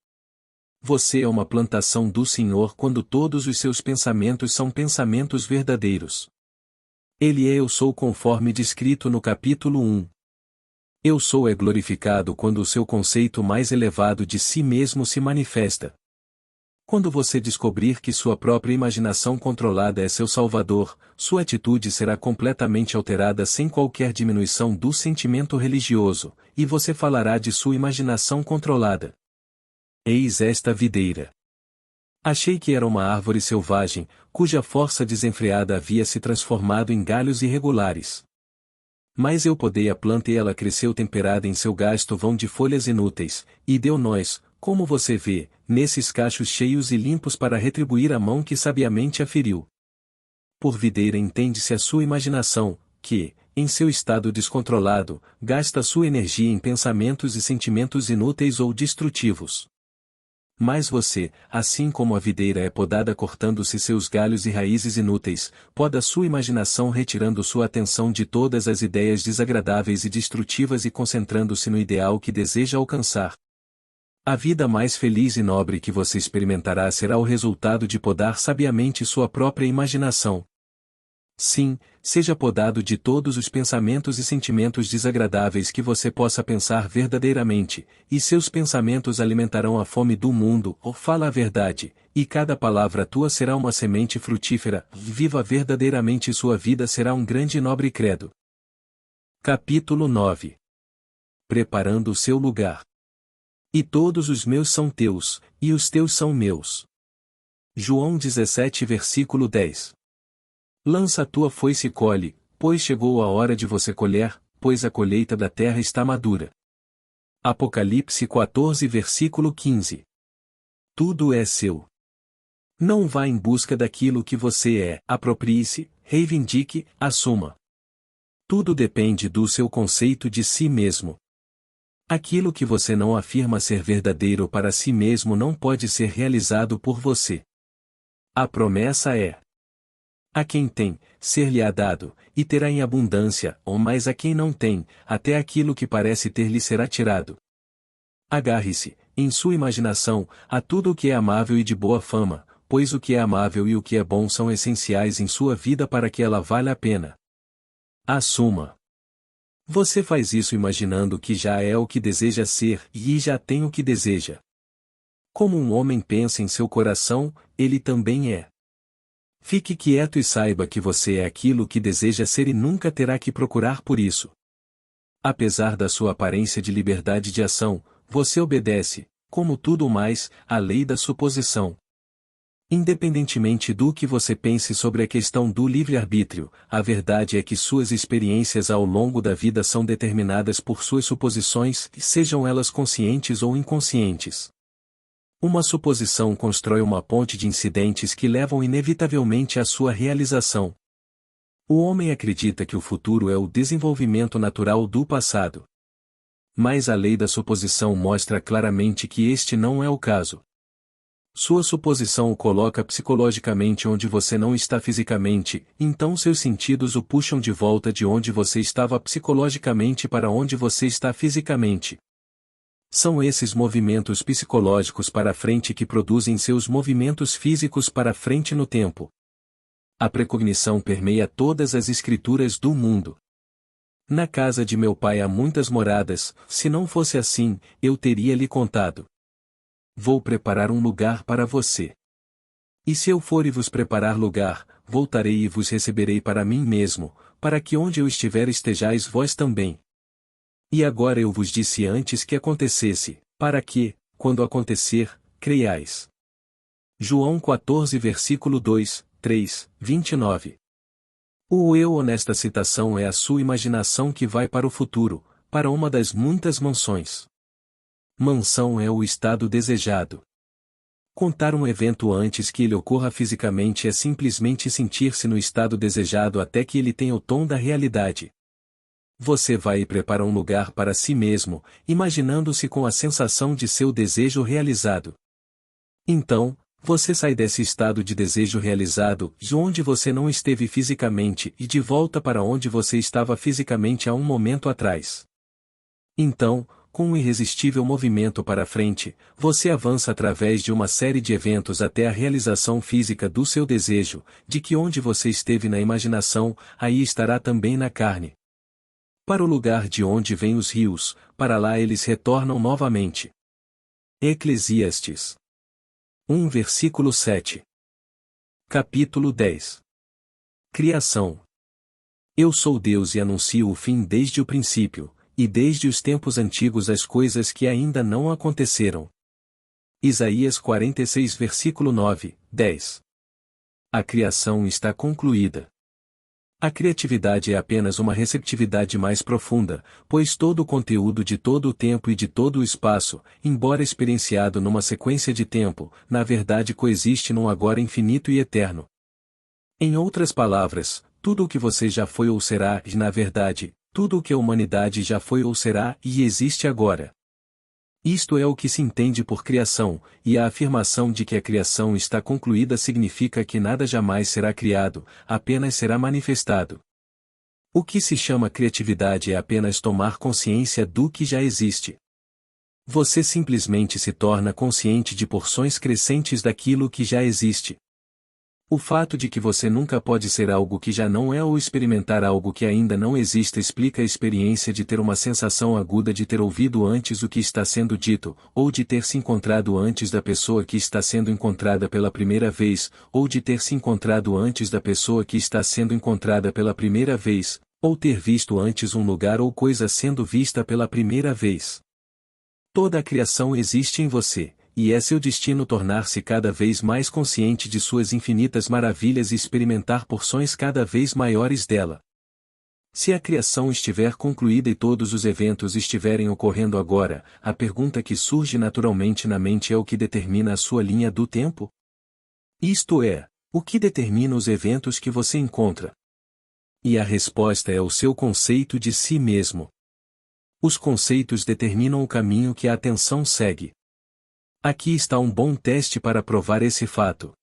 Você é uma plantação do Senhor quando todos os seus pensamentos são pensamentos verdadeiros. Ele é Eu Sou conforme descrito no capítulo 1. Eu Sou é glorificado quando o seu conceito mais elevado de si mesmo se manifesta. Quando você descobrir que sua própria imaginação controlada é seu salvador, sua atitude será completamente alterada sem qualquer diminuição do sentimento religioso, e você falará de sua imaginação controlada. Eis esta videira. Achei que era uma árvore selvagem, cuja força desenfreada havia se transformado em galhos irregulares. Mas eu podei a planta e ela cresceu temperada em seu gasto vão de folhas inúteis, e deu nós, como você vê, nesses cachos cheios e limpos para retribuir a mão que sabiamente a feriu. Por videira entende-se a sua imaginação, que, em seu estado descontrolado, gasta sua energia em pensamentos e sentimentos inúteis ou destrutivos. Mas você, assim como a videira é podada cortando-se seus galhos e raízes inúteis, poda sua imaginação retirando sua atenção de todas as ideias desagradáveis e destrutivas e concentrando-se no ideal que deseja alcançar. A vida mais feliz e nobre que você experimentará será o resultado de podar sabiamente sua própria imaginação. Sim, seja podado de todos os pensamentos e sentimentos desagradáveis que você possa pensar verdadeiramente, e seus pensamentos alimentarão a fome do mundo, ou fala a verdade, e cada palavra tua será uma semente frutífera, viva verdadeiramente sua vida será um grande e nobre credo. Capítulo 9. Preparando o seu lugar. E todos os meus são teus, e os teus são meus. João 17 versículo 10. Lança a tua foice e colhe, pois chegou a hora de você colher, pois a colheita da terra está madura. Apocalipse 14 versículo 15. Tudo é seu. Não vá em busca daquilo que você é, aproprie-se, reivindique, assuma. Tudo depende do seu conceito de si mesmo. Aquilo que você não afirma ser verdadeiro para si mesmo não pode ser realizado por você. A promessa é: a quem tem, ser-lhe-á dado, e terá em abundância, ou mais a quem não tem, até aquilo que parece ter lhe será tirado. Agarre-se, em sua imaginação, a tudo o que é amável e de boa fama, pois o que é amável e o que é bom são essenciais em sua vida para que ela valha a pena. Assuma. Você faz isso imaginando que já é o que deseja ser e já tem o que deseja. Como um homem pensa em seu coração, ele também é. Fique quieto e saiba que você é aquilo que deseja ser e nunca terá que procurar por isso. Apesar da sua aparência de liberdade de ação, você obedece, como tudo mais, à lei da suposição. Independentemente do que você pense sobre a questão do livre-arbítrio, a verdade é que suas experiências ao longo da vida são determinadas por suas suposições, sejam elas conscientes ou inconscientes. Uma suposição constrói uma ponte de incidentes que levam inevitavelmente à sua realização. O homem acredita que o futuro é o desenvolvimento natural do passado. Mas a lei da suposição mostra claramente que este não é o caso. Sua suposição o coloca psicologicamente onde você não está fisicamente, então seus sentidos o puxam de volta de onde você estava psicologicamente para onde você está fisicamente. São esses movimentos psicológicos para frente que produzem seus movimentos físicos para frente no tempo. A precognição permeia todas as escrituras do mundo. Na casa de meu pai há muitas moradas, se não fosse assim, eu teria lhe contado. Vou preparar um lugar para você. E se eu for e vos preparar lugar, voltarei e vos receberei para mim mesmo, para que onde eu estiver estejais vós também. E agora eu vos disse antes que acontecesse, para que, quando acontecer, creiais. João 14 versículo 2, 3, 29. O eu nesta citação é a sua imaginação que vai para o futuro, para uma das muitas mansões. Mansão é o estado desejado. Contar um evento antes que ele ocorra fisicamente é simplesmente sentir-se no estado desejado até que ele tenha o tom da realidade. Você vai e prepara um lugar para si mesmo, imaginando-se com a sensação de seu desejo realizado. Então, você sai desse estado de desejo realizado, de onde você não esteve fisicamente, e de volta para onde você estava fisicamente há um momento atrás. Então, com um irresistível movimento para frente, você avança através de uma série de eventos até a realização física do seu desejo, de que onde você esteve na imaginação, aí estará também na carne. Para o lugar de onde vêm os rios, para lá eles retornam novamente. Eclesiastes 1 versículo 7. Capítulo 10. Criação. Eu sou Deus e anuncio o fim desde o princípio, e desde os tempos antigos as coisas que ainda não aconteceram. Isaías 46 versículo 9, 10. A criação está concluída. A criatividade é apenas uma receptividade mais profunda, pois todo o conteúdo de todo o tempo e de todo o espaço, embora experienciado numa sequência de tempo, na verdade coexiste num agora infinito e eterno. Em outras palavras, tudo o que você já foi ou será, e na verdade, tudo o que a humanidade já foi ou será e existe agora. Isto é o que se entende por criação, e a afirmação de que a criação está concluída significa que nada jamais será criado, apenas será manifestado. O que se chama criatividade é apenas tomar consciência do que já existe. Você simplesmente se torna consciente de porções crescentes daquilo que já existe. O fato de que você nunca pode ser algo que já não é ou experimentar algo que ainda não exista explica a experiência de ter uma sensação aguda de ter ouvido antes o que está sendo dito, ou de ter se encontrado antes da pessoa que está sendo encontrada pela primeira vez, ou de ter se encontrado antes da pessoa que está sendo encontrada pela primeira vez, ou ter visto antes um lugar ou coisa sendo vista pela primeira vez. Toda a criação existe em você. E é seu destino tornar-se cada vez mais consciente de suas infinitas maravilhas e experimentar porções cada vez maiores dela. Se a criação estiver concluída e todos os eventos estiverem ocorrendo agora, a pergunta que surge naturalmente na mente é o que determina a sua linha do tempo? Isto é, o que determina os eventos que você encontra? E a resposta é o seu conceito de si mesmo. Os conceitos determinam o caminho que a atenção segue. Aqui está um bom teste para provar esse fato.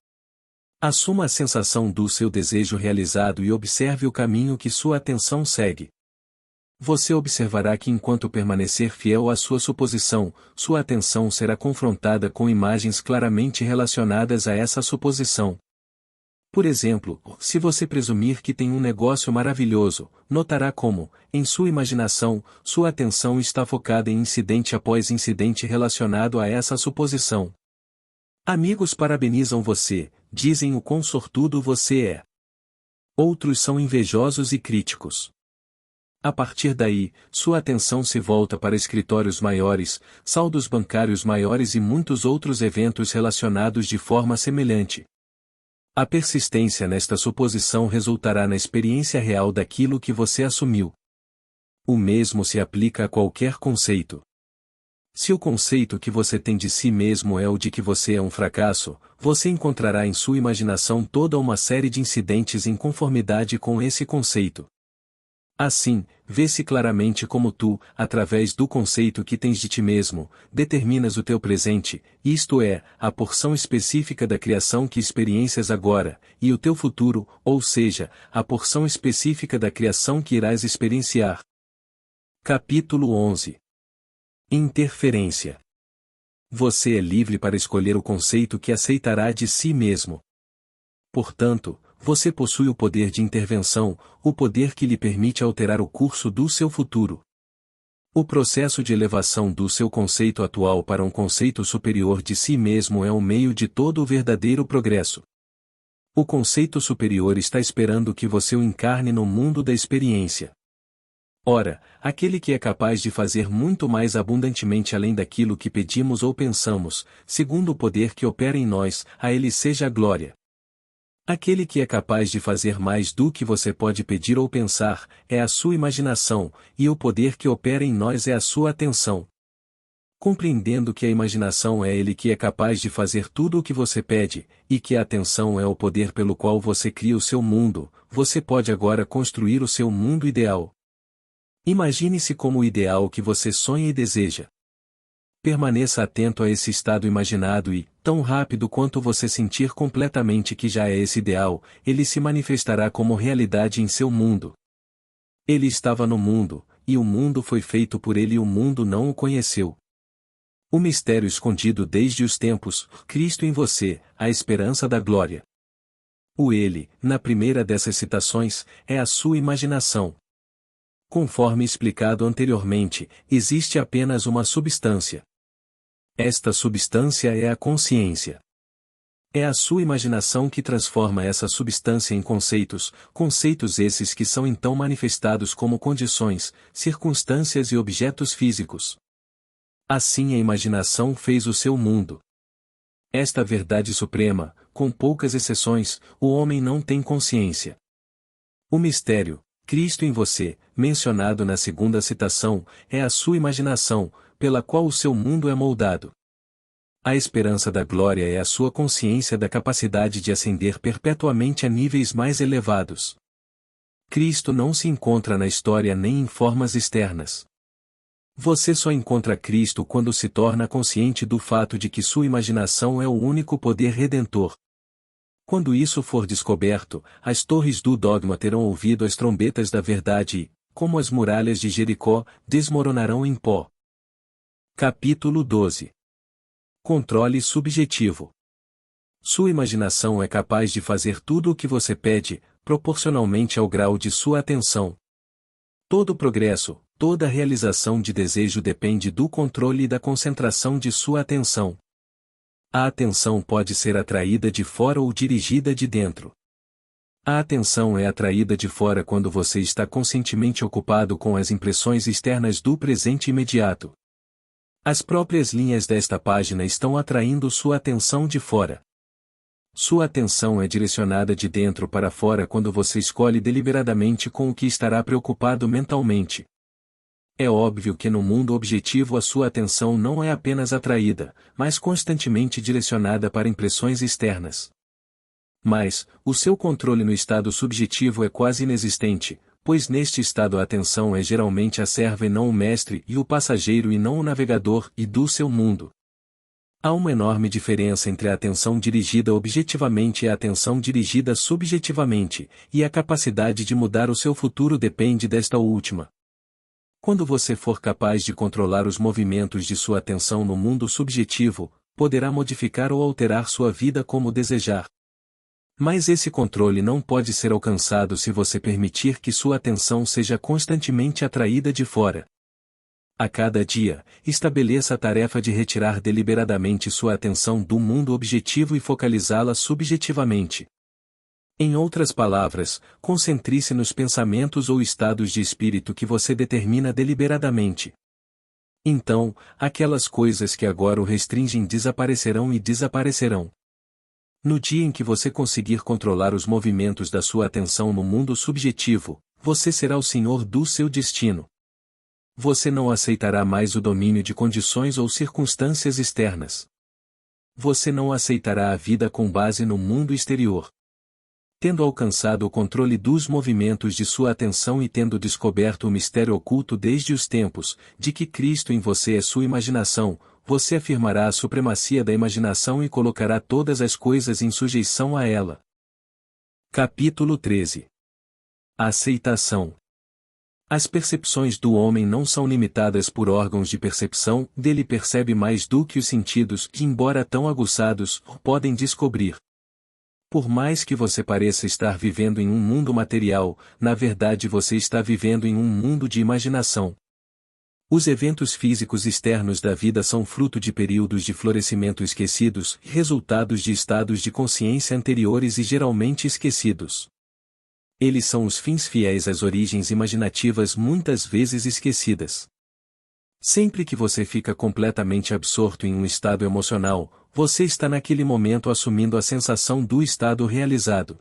Assuma a sensação do seu desejo realizado e observe o caminho que sua atenção segue. Você observará que enquanto permanecer fiel à sua suposição, sua atenção será confrontada com imagens claramente relacionadas a essa suposição. Por exemplo, se você presumir que tem um negócio maravilhoso, notará como, em sua imaginação, sua atenção está focada em incidente após incidente relacionado a essa suposição. Amigos parabenizam você, dizem o quão sortudo você é. Outros são invejosos e críticos. A partir daí, sua atenção se volta para escritórios maiores, saldos bancários maiores e muitos outros eventos relacionados de forma semelhante. A persistência nesta suposição resultará na experiência real daquilo que você assumiu. O mesmo se aplica a qualquer conceito. Se o conceito que você tem de si mesmo é o de que você é um fracasso, você encontrará em sua imaginação toda uma série de incidentes em conformidade com esse conceito. Assim, vê-se claramente como tu, através do conceito que tens de ti mesmo, determinas o teu presente, isto é, a porção específica da criação que experiencias agora, e o teu futuro, ou seja, a porção específica da criação que irás experienciar. Capítulo 11. Interferência. Você é livre para escolher o conceito que aceitará de si mesmo. Portanto, você possui o poder de intervenção, o poder que lhe permite alterar o curso do seu futuro. O processo de elevação do seu conceito atual para um conceito superior de si mesmo é o meio de todo o verdadeiro progresso. O conceito superior está esperando que você o encarne no mundo da experiência. Ora, aquele que é capaz de fazer muito mais abundantemente além daquilo que pedimos ou pensamos, segundo o poder que opera em nós, a ele seja a glória. Aquele que é capaz de fazer mais do que você pode pedir ou pensar, é a sua imaginação, e o poder que opera em nós é a sua atenção. Compreendendo que a imaginação é ele que é capaz de fazer tudo o que você pede, e que a atenção é o poder pelo qual você cria o seu mundo, você pode agora construir o seu mundo ideal. Imagine-se como o ideal que você sonha e deseja. Permaneça atento a esse estado imaginado e, tão rápido quanto você sentir completamente que já é esse ideal, ele se manifestará como realidade em seu mundo. Ele estava no mundo, e o mundo foi feito por ele e o mundo não o conheceu. O mistério escondido desde os tempos, Cristo em você, a esperança da glória. O ele, na primeira dessas citações, é a sua imaginação. Conforme explicado anteriormente, existe apenas uma substância. Esta substância é a consciência. É a sua imaginação que transforma essa substância em conceitos, conceitos esses que são então manifestados como condições, circunstâncias e objetos físicos. Assim a imaginação fez o seu mundo. Esta verdade suprema, com poucas exceções, o homem não tem consciência. O mistério, Cristo em você, mencionado na segunda citação, é a sua imaginação, pela qual o seu mundo é moldado. A esperança da glória é a sua consciência da capacidade de ascender perpetuamente a níveis mais elevados. Cristo não se encontra na história nem em formas externas. Você só encontra Cristo quando se torna consciente do fato de que sua imaginação é o único poder redentor. Quando isso for descoberto, as torres do dogma terão ouvido as trombetas da verdade e, como as muralhas de Jericó, desmoronarão em pó. Capítulo 12. Controle subjetivo. Sua imaginação é capaz de fazer tudo o que você pede, proporcionalmente ao grau de sua atenção. Todo progresso, toda realização de desejo depende do controle e da concentração de sua atenção. A atenção pode ser atraída de fora ou dirigida de dentro. A atenção é atraída de fora quando você está conscientemente ocupado com as impressões externas do presente imediato. As próprias linhas desta página estão atraindo sua atenção de fora. Sua atenção é direcionada de dentro para fora quando você escolhe deliberadamente com o que estará preocupado mentalmente. É óbvio que no mundo objetivo a sua atenção não é apenas atraída, mas constantemente direcionada para impressões externas. Mas, o seu controle no estado subjetivo é quase inexistente, pois neste estado a atenção é geralmente a serva e não o mestre e o passageiro e não o navegador e do seu mundo. Há uma enorme diferença entre a atenção dirigida objetivamente e a atenção dirigida subjetivamente, e a capacidade de mudar o seu futuro depende desta última. Quando você for capaz de controlar os movimentos de sua atenção no mundo subjetivo, poderá modificar ou alterar sua vida como desejar. Mas esse controle não pode ser alcançado se você permitir que sua atenção seja constantemente atraída de fora. A cada dia, estabeleça a tarefa de retirar deliberadamente sua atenção do mundo objetivo e focalizá-la subjetivamente. Em outras palavras, concentre-se nos pensamentos ou estados de espírito que você determina deliberadamente. Então, aquelas coisas que agora o restringem desaparecerão e desaparecerão. No dia em que você conseguir controlar os movimentos da sua atenção no mundo subjetivo, você será o senhor do seu destino. Você não aceitará mais o domínio de condições ou circunstâncias externas. Você não aceitará a vida com base no mundo exterior. Tendo alcançado o controle dos movimentos de sua atenção e tendo descoberto o mistério oculto desde os tempos, de que Cristo em você é sua imaginação, você afirmará a supremacia da imaginação e colocará todas as coisas em sujeição a ela. Capítulo 13. A aceitação. As percepções do homem não são limitadas por órgãos de percepção, dele percebe mais do que os sentidos, que embora tão aguçados, podem descobrir. Por mais que você pareça estar vivendo em um mundo material, na verdade você está vivendo em um mundo de imaginação. Os eventos físicos externos da vida são fruto de períodos de florescimento esquecidos, resultados de estados de consciência anteriores e geralmente esquecidos. Eles são os fins fiéis às origens imaginativas muitas vezes esquecidas. Sempre que você fica completamente absorto em um estado emocional, você está naquele momento assumindo a sensação do estado realizado.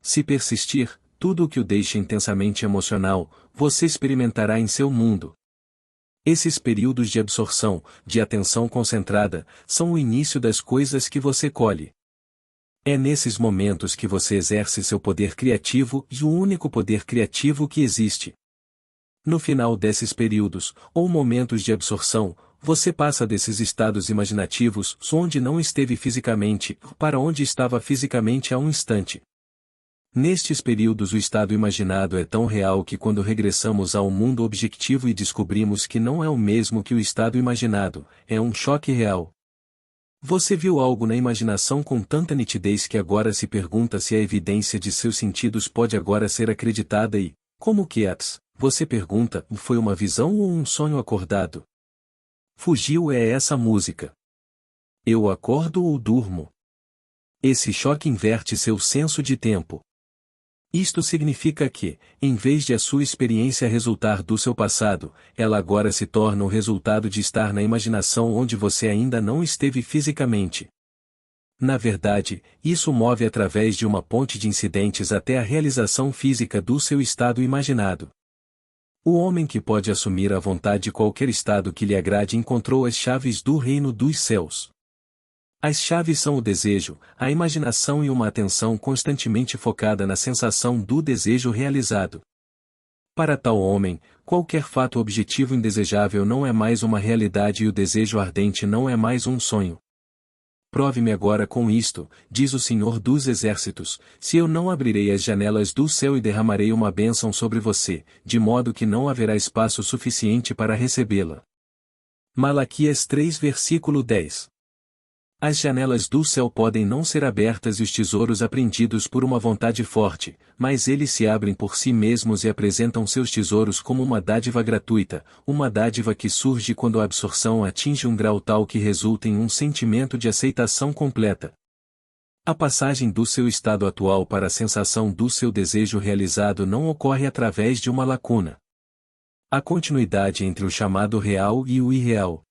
Se persistir, tudo o que o deixa intensamente emocional, você experimentará em seu mundo. Esses períodos de absorção, de atenção concentrada, são o início das coisas que você colhe. É nesses momentos que você exerce seu poder criativo e o único poder criativo que existe. No final desses períodos, ou momentos de absorção, você passa desses estados imaginativos, onde não esteve fisicamente, para onde estava fisicamente há um instante. Nestes períodos o estado imaginado é tão real que quando regressamos ao mundo objetivo e descobrimos que não é o mesmo que o estado imaginado, é um choque real. Você viu algo na imaginação com tanta nitidez que agora se pergunta se a evidência de seus sentidos pode agora ser acreditada e, como que você pergunta, foi uma visão ou um sonho acordado? Fugiu é essa música. Eu acordo ou durmo? Esse choque inverte seu senso de tempo. Isto significa que, em vez de a sua experiência resultar do seu passado, ela agora se torna o resultado de estar na imaginação onde você ainda não esteve fisicamente. Na verdade, isso move através de uma ponte de incidentes até a realização física do seu estado imaginado. O homem que pode assumir à vontade qualquer estado que lhe agrade encontrou as chaves do reino dos céus. As chaves são o desejo, a imaginação e uma atenção constantemente focada na sensação do desejo realizado. Para tal homem, qualquer fato objetivo indesejável não é mais uma realidade e o desejo ardente não é mais um sonho. Prove-me agora com isto, diz o Senhor dos Exércitos, se eu não abrirei as janelas do céu e derramarei uma bênção sobre você, de modo que não haverá espaço suficiente para recebê-la. Malaquias 3 versículo 10. As janelas do céu podem não ser abertas e os tesouros apreendidos por uma vontade forte, mas eles se abrem por si mesmos e apresentam seus tesouros como uma dádiva gratuita, uma dádiva que surge quando a absorção atinge um grau tal que resulta em um sentimento de aceitação completa. A passagem do seu estado atual para a sensação do seu desejo realizado não ocorre através de uma lacuna. Há continuidade entre o chamado real e o irreal.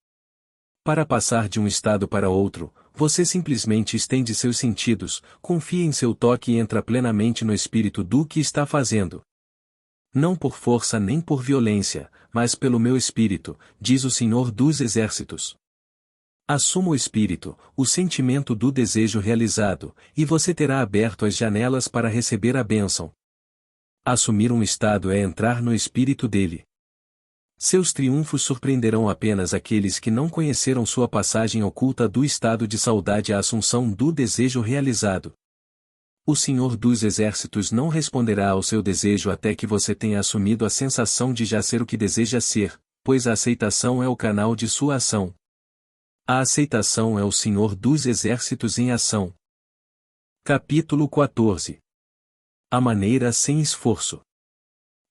Para passar de um estado para outro, você simplesmente estende seus sentidos, confia em seu toque e entra plenamente no espírito do que está fazendo. Não por força nem por violência, mas pelo meu espírito, diz o Senhor dos Exércitos. Assuma o espírito, o sentimento do desejo realizado, e você terá aberto as janelas para receber a bênção. Assumir um estado é entrar no espírito dele. Seus triunfos surpreenderão apenas aqueles que não conheceram sua passagem oculta do estado de saudade à assunção do desejo realizado. O Senhor dos Exércitos não responderá ao seu desejo até que você tenha assumido a sensação de já ser o que deseja ser, pois a aceitação é o canal de sua ação. A aceitação é o Senhor dos Exércitos em ação. Capítulo 14. A maneira sem esforço.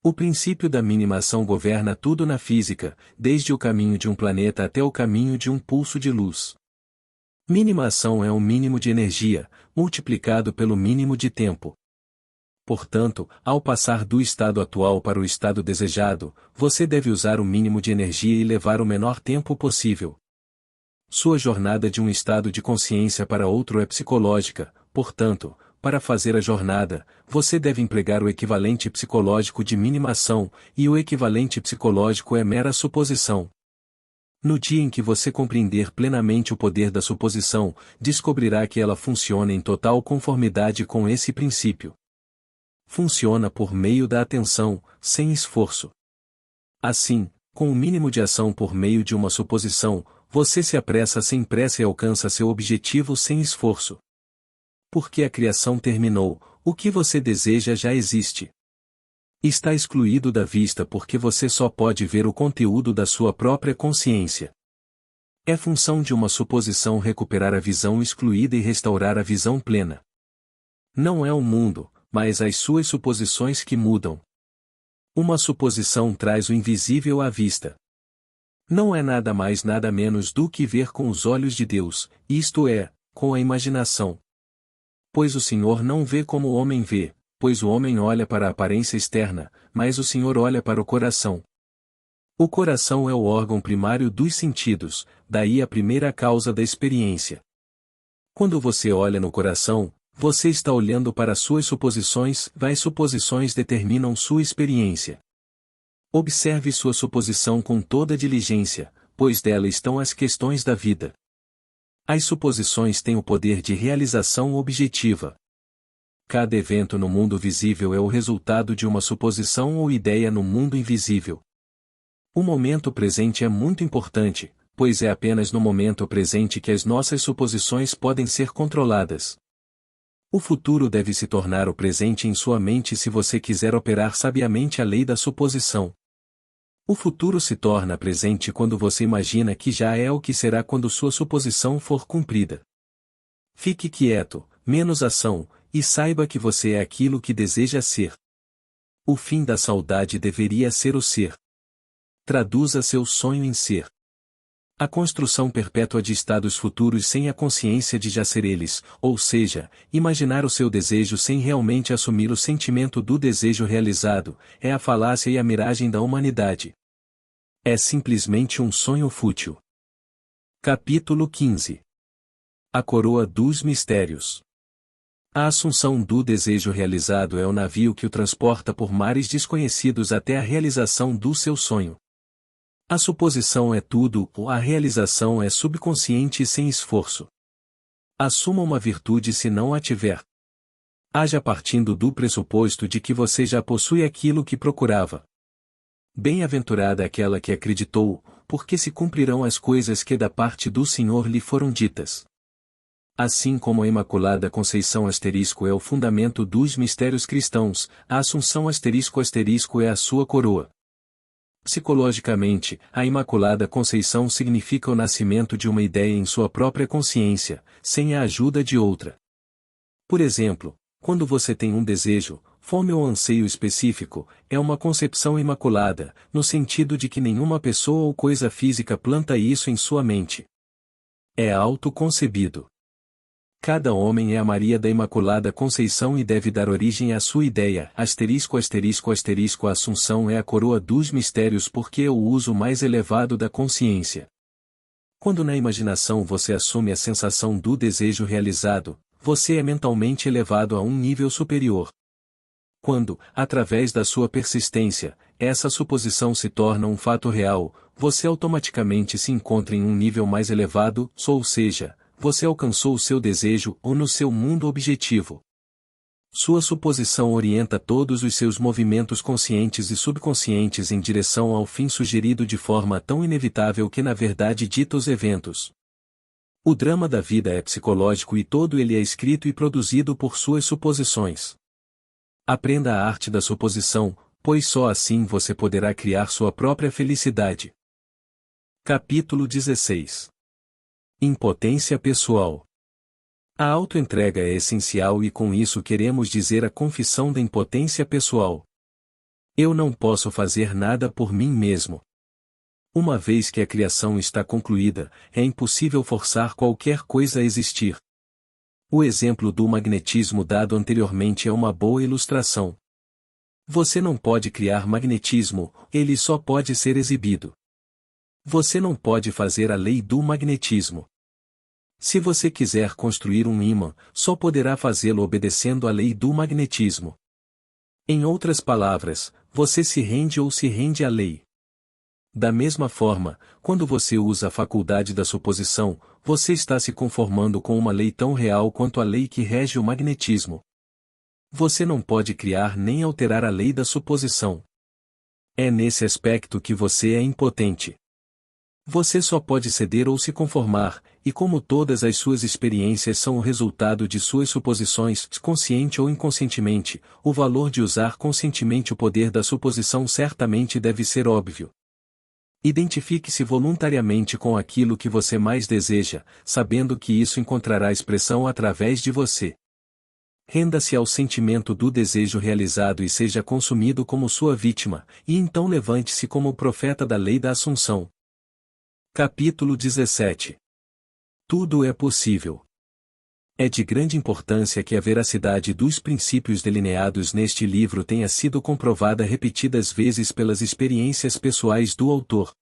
O princípio da minimação governa tudo na física, desde o caminho de um planeta até o caminho de um pulso de luz. Minimação é o mínimo de energia, multiplicado pelo mínimo de tempo. Portanto, ao passar do estado atual para o estado desejado, você deve usar o mínimo de energia e levar o menor tempo possível. Sua jornada de um estado de consciência para outro é psicológica, portanto, para fazer a jornada, você deve empregar o equivalente psicológico de minimação, e o equivalente psicológico é mera suposição. No dia em que você compreender plenamente o poder da suposição, descobrirá que ela funciona em total conformidade com esse princípio. Funciona por meio da atenção, sem esforço. Assim, com o mínimo de ação por meio de uma suposição, você se apressa sem pressa e alcança seu objetivo sem esforço. Porque a criação terminou, o que você deseja já existe. Está excluído da vista porque você só pode ver o conteúdo da sua própria consciência. É função de uma suposição recuperar a visão excluída e restaurar a visão plena. Não é o mundo, mas as suas suposições que mudam. Uma suposição traz o invisível à vista. Não é nada mais nada menos do que ver com os olhos de Deus, isto é, com a imaginação. Pois o Senhor não vê como o homem vê, pois o homem olha para a aparência externa, mas o Senhor olha para o coração. O coração é o órgão primário dos sentidos, daí a primeira causa da experiência. Quando você olha no coração, você está olhando para suas suposições, as suposições determinam sua experiência. Observe sua suposição com toda diligência, pois dela estão as questões da vida. As suposições têm o poder de realização objetiva. Cada evento no mundo visível é o resultado de uma suposição ou ideia no mundo invisível. O momento presente é muito importante, pois é apenas no momento presente que as nossas suposições podem ser controladas. O futuro deve se tornar o presente em sua mente se você quiser operar sabiamente a lei da suposição. O futuro se torna presente quando você imagina que já é o que será quando sua suposição for cumprida. Fique quieto, menos ação, e saiba que você é aquilo que deseja ser. O fim da saudade deveria ser o ser. Traduza seu sonho em ser. A construção perpétua de estados futuros sem a consciência de já ser eles, ou seja, imaginar o seu desejo sem realmente assumir o sentimento do desejo realizado, é a falácia e a miragem da humanidade. É simplesmente um sonho fútil. Capítulo 15. A coroa dos mistérios. A assunção do desejo realizado é o navio que o transporta por mares desconhecidos até a realização do seu sonho. A suposição é tudo, a realização é subconsciente e sem esforço. Assuma uma virtude se não a tiver. Haja partindo do pressuposto de que você já possui aquilo que procurava. Bem-aventurada aquela que acreditou, porque se cumprirão as coisas que da parte do Senhor lhe foram ditas. Assim como a Imaculada Conceição é o fundamento dos mistérios cristãos, a Assunção é a sua coroa. Psicologicamente, a Imaculada Conceição significa o nascimento de uma ideia em sua própria consciência, sem a ajuda de outra. Por exemplo, quando você tem um desejo, fome ou anseio específico, é uma concepção imaculada, no sentido de que nenhuma pessoa ou coisa física planta isso em sua mente. É autoconcebido. Cada homem é a Maria da Imaculada Conceição e deve dar origem à sua ideia. A Assunção é a coroa dos mistérios porque é o uso mais elevado da consciência. Quando na imaginação você assume a sensação do desejo realizado, você é mentalmente elevado a um nível superior. Quando, através da sua persistência, essa suposição se torna um fato real, você automaticamente se encontra em um nível mais elevado, ou seja, você alcançou o seu desejo ou no seu mundo objetivo. Sua suposição orienta todos os seus movimentos conscientes e subconscientes em direção ao fim sugerido de forma tão inevitável que na verdade dita os eventos. O drama da vida é psicológico e todo ele é escrito e produzido por suas suposições. Aprenda a arte da suposição, pois só assim você poderá criar sua própria felicidade. Capítulo 16. Impotência pessoal. A autoentrega é essencial e com isso queremos dizer a confissão da impotência pessoal. Eu não posso fazer nada por mim mesmo. Uma vez que a criação está concluída, é impossível forçar qualquer coisa a existir. O exemplo do magnetismo dado anteriormente é uma boa ilustração. Você não pode criar magnetismo, ele só pode ser exibido. Você não pode fazer a lei do magnetismo. Se você quiser construir um ímã, só poderá fazê-lo obedecendo à lei do magnetismo. Em outras palavras, você se rende ou se rende à lei. Da mesma forma, quando você usa a faculdade da suposição, você está se conformando com uma lei tão real quanto a lei que rege o magnetismo. Você não pode criar nem alterar a lei da suposição. É nesse aspecto que você é impotente. Você só pode ceder ou se conformar, e como todas as suas experiências são o resultado de suas suposições, consciente ou inconscientemente, o valor de usar conscientemente o poder da suposição certamente deve ser óbvio. Identifique-se voluntariamente com aquilo que você mais deseja, sabendo que isso encontrará expressão através de você. Renda-se ao sentimento do desejo realizado e seja consumido como sua vítima, e então levante-se como o profeta da lei da Assunção. Capítulo 17. Tudo é possível. É de grande importância que a veracidade dos princípios delineados neste livro tenha sido comprovada repetidas vezes pelas experiências pessoais do autor.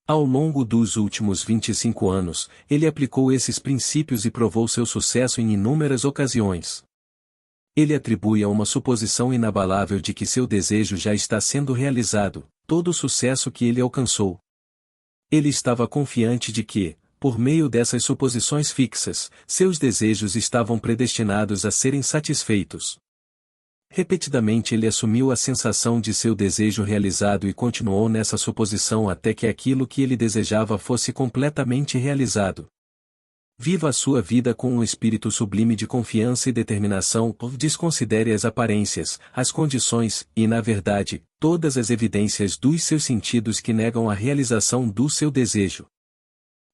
Ao longo dos últimos 25 anos, ele aplicou esses princípios e provou seu sucesso em inúmeras ocasiões. Ele atribui a uma suposição inabalável de que seu desejo já está sendo realizado, todo o sucesso que ele alcançou. Ele estava confiante de que, por meio dessas suposições fixas, seus desejos estavam predestinados a serem satisfeitos. Repetidamente ele assumiu a sensação de seu desejo realizado e continuou nessa suposição até que aquilo que ele desejava fosse completamente realizado. Viva a sua vida com um espírito sublime de confiança e determinação, desconsidere as aparências, as condições, e na verdade, todas as evidências dos seus sentidos que negam a realização do seu desejo.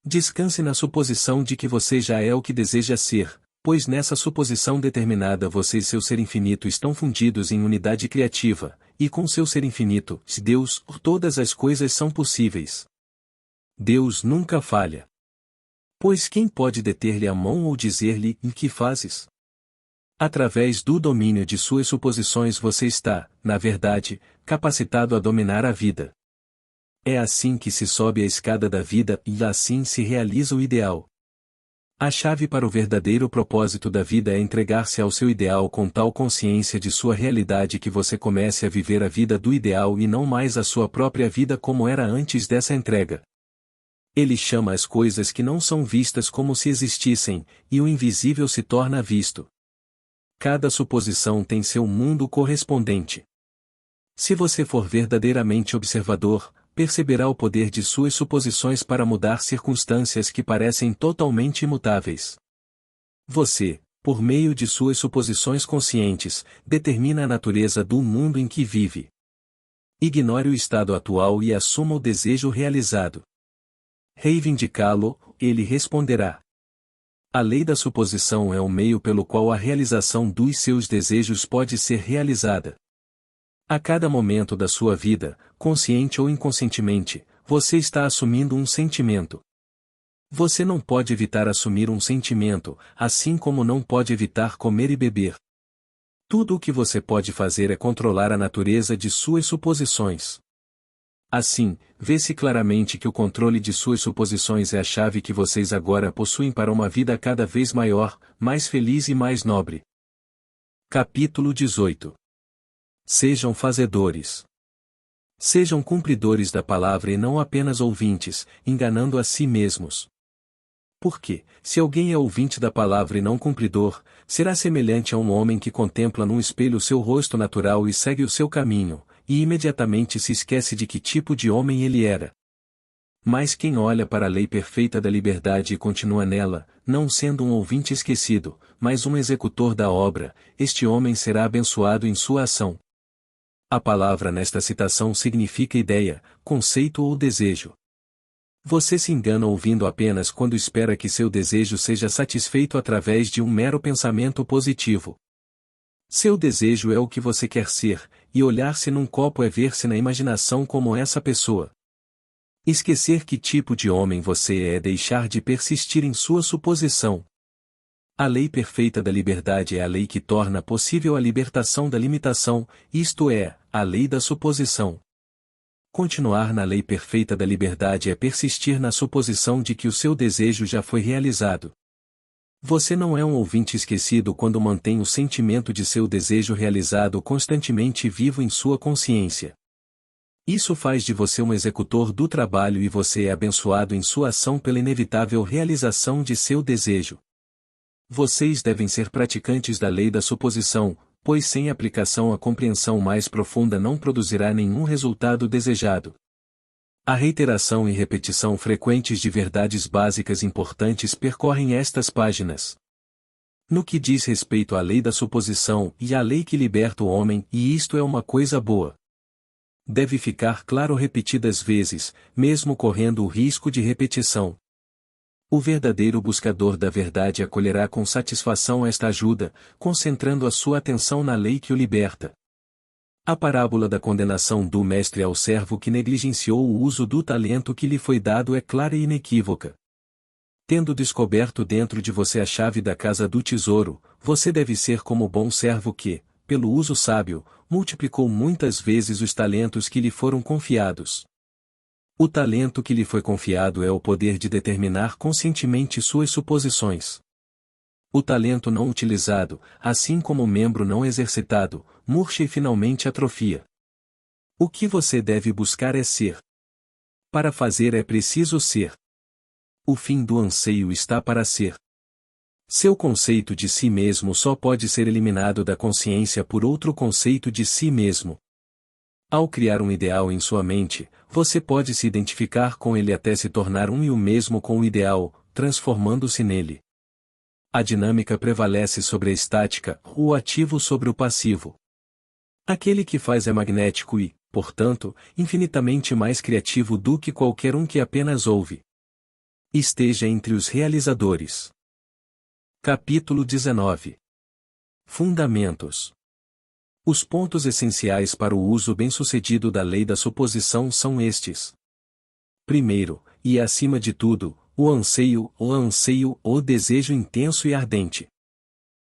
Descanse na suposição de que você já é o que deseja ser, pois nessa suposição determinada você e seu ser infinito estão fundidos em unidade criativa, e com seu ser infinito, Deus, todas as coisas são possíveis. Deus nunca falha. Pois quem pode deter-lhe a mão ou dizer-lhe, em que fazes? Através do domínio de suas suposições você está, na verdade, capacitado a dominar a vida. É assim que se sobe a escada da vida e assim se realiza o ideal. A chave para o verdadeiro propósito da vida é entregar-se ao seu ideal com tal consciência de sua realidade que você comece a viver a vida do ideal e não mais a sua própria vida como era antes dessa entrega. Ele chama as coisas que não são vistas como se existissem, e o invisível se torna visto. Cada suposição tem seu mundo correspondente. Se você for verdadeiramente observador, perceberá o poder de suas suposições para mudar circunstâncias que parecem totalmente imutáveis. Você, por meio de suas suposições conscientes, determina a natureza do mundo em que vive. Ignore o estado atual e assuma o desejo realizado. Reivindicá-lo, ele responderá. A lei da suposição é o meio pelo qual a realização dos seus desejos pode ser realizada. A cada momento da sua vida, consciente ou inconscientemente, você está assumindo um sentimento. Você não pode evitar assumir um sentimento, assim como não pode evitar comer e beber. Tudo o que você pode fazer é controlar a natureza de suas suposições. Assim, vê-se claramente que o controle de suas suposições é a chave que vocês agora possuem para uma vida cada vez maior, mais feliz e mais nobre. Capítulo 18. Sejam fazedores. Sejam cumpridores da palavra e não apenas ouvintes, enganando a si mesmos. Porque, se alguém é ouvinte da palavra e não cumpridor, será semelhante a um homem que contempla num espelho seu rosto natural e segue o seu caminho, e imediatamente se esquece de que tipo de homem ele era. Mas quem olha para a lei perfeita da liberdade e continua nela, não sendo um ouvinte esquecido, mas um executor da obra, este homem será abençoado em sua ação. A palavra nesta citação significa ideia, conceito ou desejo. Você se engana ouvindo apenas quando espera que seu desejo seja satisfeito através de um mero pensamento positivo. Seu desejo é o que você quer ser, e olhar-se num copo é ver-se na imaginação como essa pessoa. Esquecer que tipo de homem você é deixar de persistir em sua suposição. A lei perfeita da liberdade é a lei que torna possível a libertação da limitação, isto é, a lei da suposição. Continuar na lei perfeita da liberdade é persistir na suposição de que o seu desejo já foi realizado. Você não é um ouvinte esquecido quando mantém o sentimento de seu desejo realizado constantemente vivo em sua consciência. Isso faz de você um executor do trabalho e você é abençoado em sua ação pela inevitável realização de seu desejo. Vocês devem ser praticantes da lei da suposição, pois sem aplicação a compreensão mais profunda não produzirá nenhum resultado desejado. A reiteração e repetição frequentes de verdades básicas importantes percorrem estas páginas. No que diz respeito à lei da suposição e à lei que liberta o homem, e isto é uma coisa boa. Deve ficar claro repetidas vezes, mesmo correndo o risco de repetição. O verdadeiro buscador da verdade acolherá com satisfação esta ajuda, concentrando a sua atenção na lei que o liberta. A parábola da condenação do mestre ao servo que negligenciou o uso do talento que lhe foi dado é clara e inequívoca. Tendo descoberto dentro de você a chave da casa do tesouro, você deve ser como o bom servo que, pelo uso sábio, multiplicou muitas vezes os talentos que lhe foram confiados. O talento que lhe foi confiado é o poder de determinar conscientemente suas suposições. O talento não utilizado, assim como o membro não exercitado, murcha e finalmente atrofia. O que você deve buscar é ser. Para fazer é preciso ser. O fim do anseio está para ser. Seu conceito de si mesmo só pode ser eliminado da consciência por outro conceito de si mesmo. Ao criar um ideal em sua mente, você pode se identificar com ele até se tornar um e o mesmo com o ideal, transformando-se nele. A dinâmica prevalece sobre a estática, o ativo sobre o passivo. Aquele que faz é magnético e, portanto, infinitamente mais criativo do que qualquer um que apenas ouve. Esteja entre os realizadores. Capítulo 19. Fundamentos. Os pontos essenciais para o uso bem-sucedido da lei da suposição são estes. Primeiro, e acima de tudo, o anseio, o desejo intenso e ardente.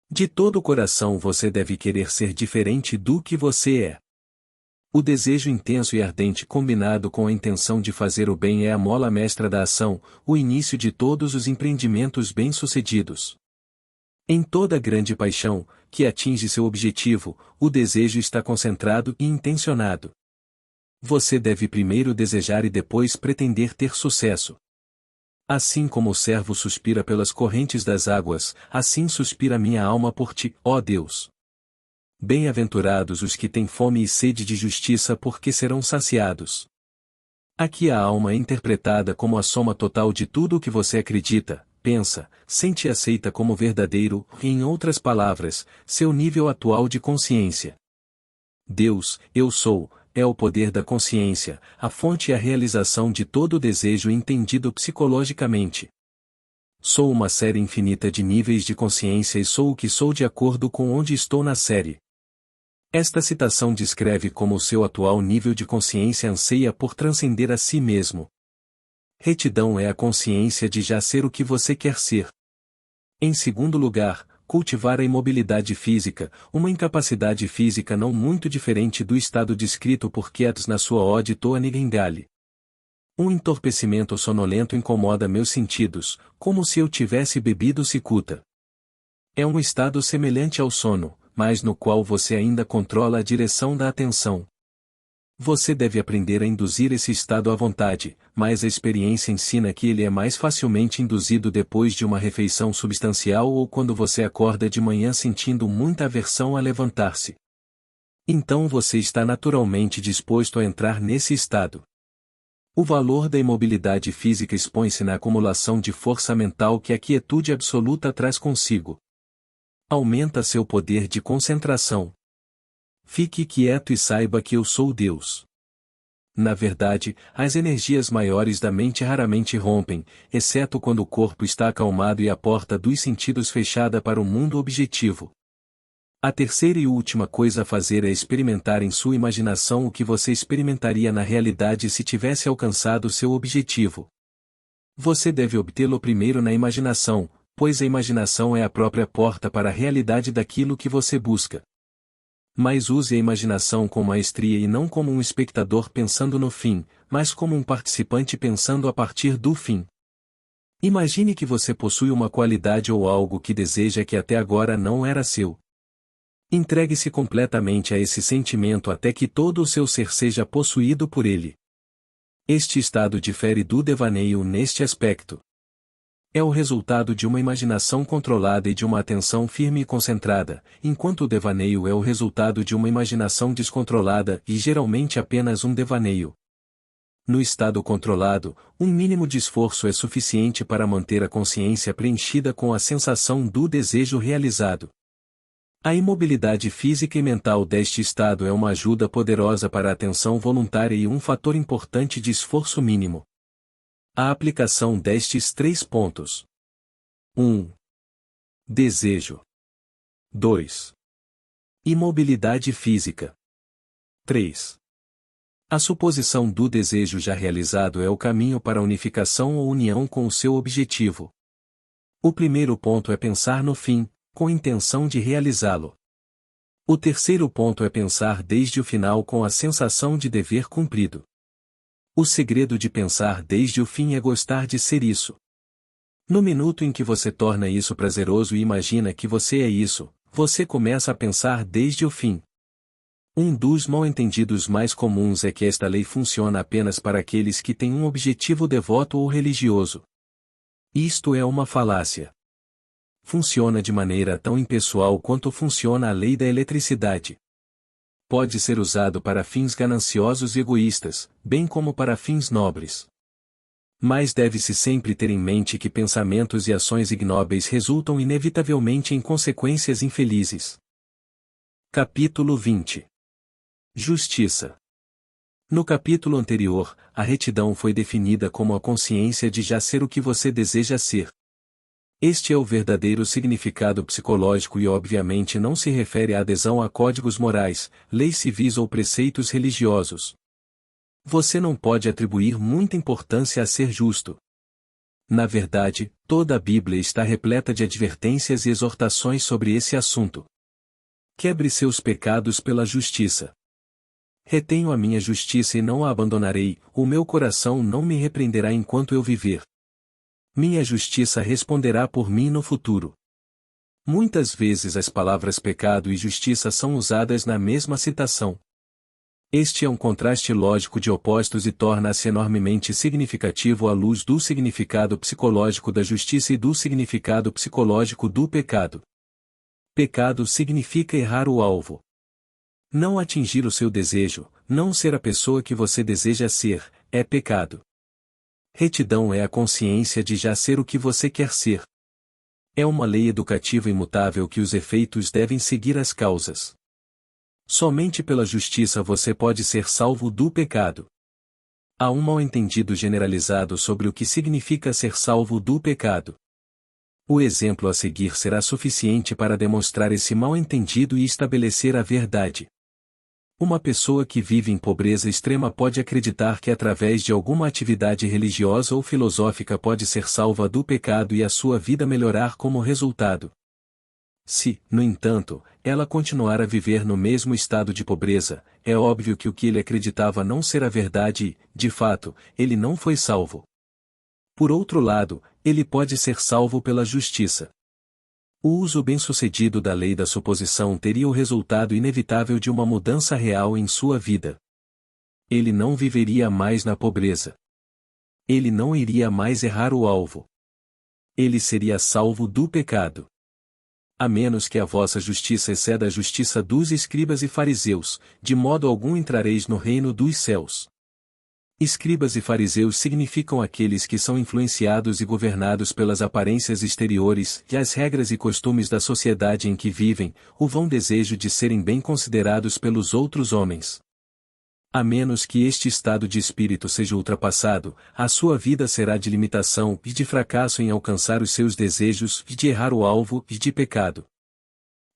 De todo o coração você deve querer ser diferente do que você é. O desejo intenso e ardente combinado com a intenção de fazer o bem é a mola mestra da ação, o início de todos os empreendimentos bem-sucedidos. Em toda grande paixão, que atinge seu objetivo, o desejo está concentrado e intencionado. Você deve primeiro desejar e depois pretender ter sucesso. Assim como o servo suspira pelas correntes das águas, assim suspira minha alma por ti, ó Deus. Bem-aventurados os que têm fome e sede de justiça porque serão saciados. Aqui a alma é interpretada como a soma total de tudo o que você acredita, pensa, sente e aceita como verdadeiro, e em outras palavras, seu nível atual de consciência. Deus, eu sou, é o poder da consciência, a fonte e a realização de todo o desejo entendido psicologicamente. Sou uma série infinita de níveis de consciência e sou o que sou de acordo com onde estou na série. Esta citação descreve como o seu atual nível de consciência anseia por transcender a si mesmo. Retidão é a consciência de já ser o que você quer ser. Em segundo lugar, cultivar a imobilidade física, uma incapacidade física não muito diferente do estado descrito por Keats na sua Ode Toa Nightingale. Um entorpecimento sonolento incomoda meus sentidos, como se eu tivesse bebido cicuta. É um estado semelhante ao sono, mas no qual você ainda controla a direção da atenção. Você deve aprender a induzir esse estado à vontade, mas a experiência ensina que ele é mais facilmente induzido depois de uma refeição substancial ou quando você acorda de manhã sentindo muita aversão a levantar-se. Então você está naturalmente disposto a entrar nesse estado. O valor da imobilidade física expõe-se na acumulação de força mental que a quietude absoluta traz consigo. Aumenta seu poder de concentração. Fique quieto e saiba que eu sou Deus. Na verdade, as energias maiores da mente raramente rompem, exceto quando o corpo está acalmado e a porta dos sentidos fechada para o mundo objetivo. A terceira e última coisa a fazer é experimentar em sua imaginação o que você experimentaria na realidade se tivesse alcançado seu objetivo. Você deve obtê-lo primeiro na imaginação, pois a imaginação é a própria porta para a realidade daquilo que você busca. Mas use a imaginação com maestria e não como um espectador pensando no fim, mas como um participante pensando a partir do fim. Imagine que você possui uma qualidade ou algo que deseja que até agora não era seu. Entregue-se completamente a esse sentimento até que todo o seu ser seja possuído por ele. Este estado difere do devaneio neste aspecto. É o resultado de uma imaginação controlada e de uma atenção firme e concentrada, enquanto o devaneio é o resultado de uma imaginação descontrolada e geralmente apenas um devaneio. No estado controlado, um mínimo de esforço é suficiente para manter a consciência preenchida com a sensação do desejo realizado. A imobilidade física e mental deste estado é uma ajuda poderosa para a atenção voluntária e um fator importante de esforço mínimo. A aplicação destes 3 pontos. 1. Desejo. 2. Imobilidade física. 3. A suposição do desejo já realizado é o caminho para a unificação ou união com o seu objetivo. O primeiro ponto é pensar no fim, com intenção de realizá-lo. O terceiro ponto é pensar desde o final com a sensação de dever cumprido. O segredo de pensar desde o fim é gostar de ser isso. No minuto em que você torna isso prazeroso e imagina que você é isso, você começa a pensar desde o fim. Um dos mal-entendidos mais comuns é que esta lei funciona apenas para aqueles que têm um objetivo devoto ou religioso. Isto é uma falácia. Funciona de maneira tão impessoal quanto funciona a lei da eletricidade. Pode ser usado para fins gananciosos e egoístas, bem como para fins nobres. Mas deve-se sempre ter em mente que pensamentos e ações ignóbeis resultam inevitavelmente em consequências infelizes. Capítulo 20. Justiça. No capítulo anterior, a retidão foi definida como a consciência de já ser o que você deseja ser. Este é o verdadeiro significado psicológico e obviamente não se refere à adesão a códigos morais, leis civis ou preceitos religiosos. Você não pode atribuir muita importância a ser justo. Na verdade, toda a Bíblia está repleta de advertências e exortações sobre esse assunto. Quebre seus pecados pela justiça. Retenho a minha justiça e não a abandonarei, o meu coração não me repreenderá enquanto eu viver. Minha justiça responderá por mim no futuro. Muitas vezes as palavras pecado e justiça são usadas na mesma citação. Este é um contraste lógico de opostos e torna-se enormemente significativo à luz do significado psicológico da justiça e do significado psicológico do pecado. Pecado significa errar o alvo. Não atingir o seu desejo, não ser a pessoa que você deseja ser, é pecado. Retidão é a consciência de já ser o que você quer ser. É uma lei educativa imutável que os efeitos devem seguir as causas. Somente pela justiça você pode ser salvo do pecado. Há um mal-entendido generalizado sobre o que significa ser salvo do pecado. O exemplo a seguir será suficiente para demonstrar esse mal-entendido e estabelecer a verdade. Uma pessoa que vive em pobreza extrema pode acreditar que através de alguma atividade religiosa ou filosófica pode ser salva do pecado e a sua vida melhorar como resultado. Se, no entanto, ela continuar a viver no mesmo estado de pobreza, é óbvio que o que ele acreditava não ser a verdade e, de fato, ele não foi salvo. Por outro lado, ele pode ser salvo pela justiça. O uso bem-sucedido da lei da suposição teria o resultado inevitável de uma mudança real em sua vida. Ele não viveria mais na pobreza. Ele não iria mais errar o alvo. Ele seria salvo do pecado. A menos que a vossa justiça exceda a justiça dos escribas e fariseus, de modo algum entrareis no reino dos céus. Escribas e fariseus significam aqueles que são influenciados e governados pelas aparências exteriores e as regras e costumes da sociedade em que vivem, o vão desejo de serem bem considerados pelos outros homens. A menos que este estado de espírito seja ultrapassado, a sua vida será de limitação e de fracasso em alcançar os seus desejos e de errar o alvo e de pecado.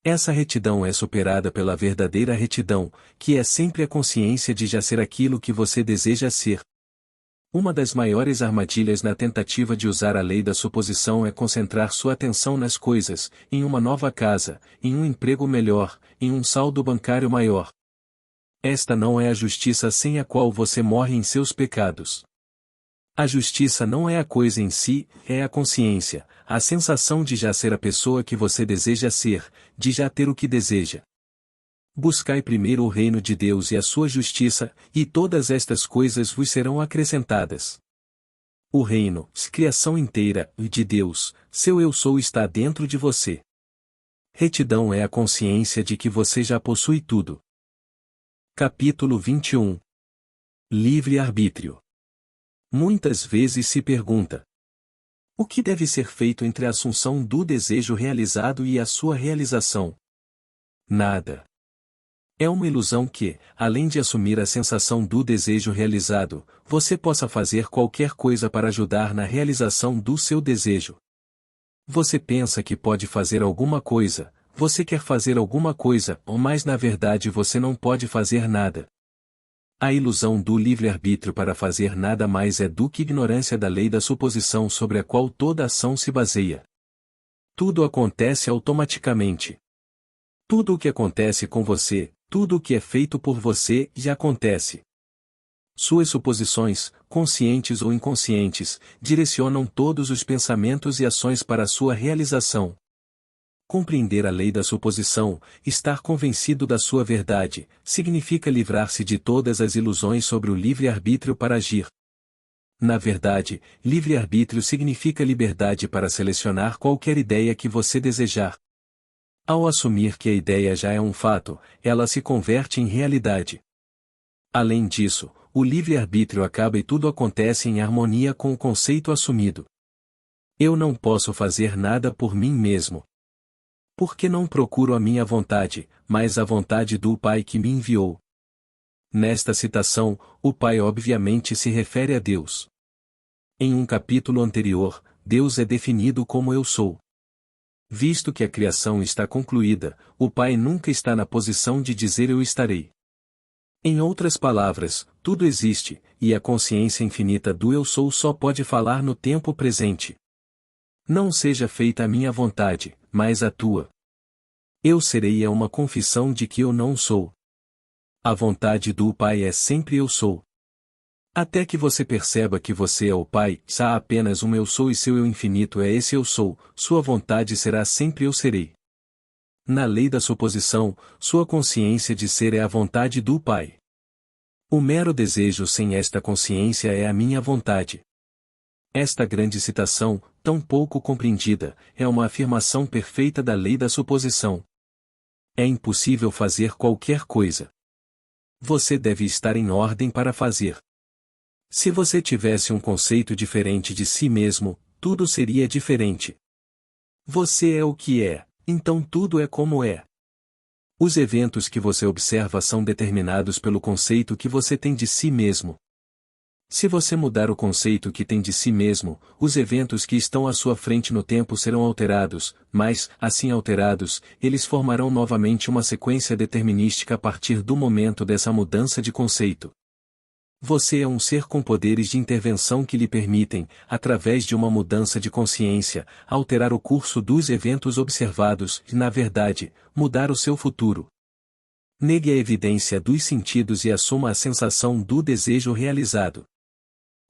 Essa retidão é superada pela verdadeira retidão, que é sempre a consciência de já ser aquilo que você deseja ser. Uma das maiores armadilhas na tentativa de usar a lei da suposição é concentrar sua atenção nas coisas, em uma nova casa, em um emprego melhor, em um saldo bancário maior. Esta não é a justiça sem a qual você morre em seus pecados. A justiça não é a coisa em si, é a consciência, a sensação de já ser a pessoa que você deseja ser, de já ter o que deseja. Buscai primeiro o reino de Deus e a sua justiça, e todas estas coisas vos serão acrescentadas. O reino, criação inteira, de Deus, seu eu sou está dentro de você. Retidão é a consciência de que você já possui tudo. Capítulo 21. Livre-arbítrio. Muitas vezes se pergunta: o que deve ser feito entre a assunção do desejo realizado e a sua realização? Nada. É uma ilusão que, além de assumir a sensação do desejo realizado, você possa fazer qualquer coisa para ajudar na realização do seu desejo. Você pensa que pode fazer alguma coisa, você quer fazer alguma coisa, mas na verdade você não pode fazer nada. A ilusão do livre-arbítrio para fazer nada mais é do que ignorância da lei da suposição sobre a qual toda ação se baseia. Tudo acontece automaticamente. Tudo o que acontece com você, tudo o que é feito por você, já acontece. Suas suposições, conscientes ou inconscientes, direcionam todos os pensamentos e ações para a sua realização. Compreender a lei da suposição, estar convencido da sua verdade, significa livrar-se de todas as ilusões sobre o livre-arbítrio para agir. Na verdade, livre-arbítrio significa liberdade para selecionar qualquer ideia que você desejar. Ao assumir que a ideia já é um fato, ela se converte em realidade. Além disso, o livre-arbítrio acaba e tudo acontece em harmonia com o conceito assumido. Eu não posso fazer nada por mim mesmo. Porque não procuro a minha vontade, mas a vontade do Pai que me enviou. Nesta citação, o Pai obviamente se refere a Deus. Em um capítulo anterior, Deus é definido como Eu Sou. Visto que a criação está concluída, o Pai nunca está na posição de dizer eu estarei. Em outras palavras, tudo existe, e a consciência infinita do Eu Sou só pode falar no tempo presente. Não seja feita a minha vontade, mas a tua. Eu serei é uma confissão de que eu não sou. A vontade do Pai é sempre eu sou. Até que você perceba que você é o Pai, há apenas um eu sou e seu eu infinito é esse eu sou, sua vontade será sempre eu serei. Na lei da suposição, sua consciência de ser é a vontade do Pai. O mero desejo sem esta consciência é a minha vontade. Esta grande citação, tão pouco compreendida, é uma afirmação perfeita da lei da suposição. É impossível fazer qualquer coisa. Você deve estar em ordem para fazer. Se você tivesse um conceito diferente de si mesmo, tudo seria diferente. Você é o que é, então tudo é como é. Os eventos que você observa são determinados pelo conceito que você tem de si mesmo. Se você mudar o conceito que tem de si mesmo, os eventos que estão à sua frente no tempo serão alterados, mas, assim alterados, eles formarão novamente uma sequência determinística a partir do momento dessa mudança de conceito. Você é um ser com poderes de intervenção que lhe permitem, através de uma mudança de consciência, alterar o curso dos eventos observados e, na verdade, mudar o seu futuro. Negue a evidência dos sentidos e assuma a sensação do desejo realizado.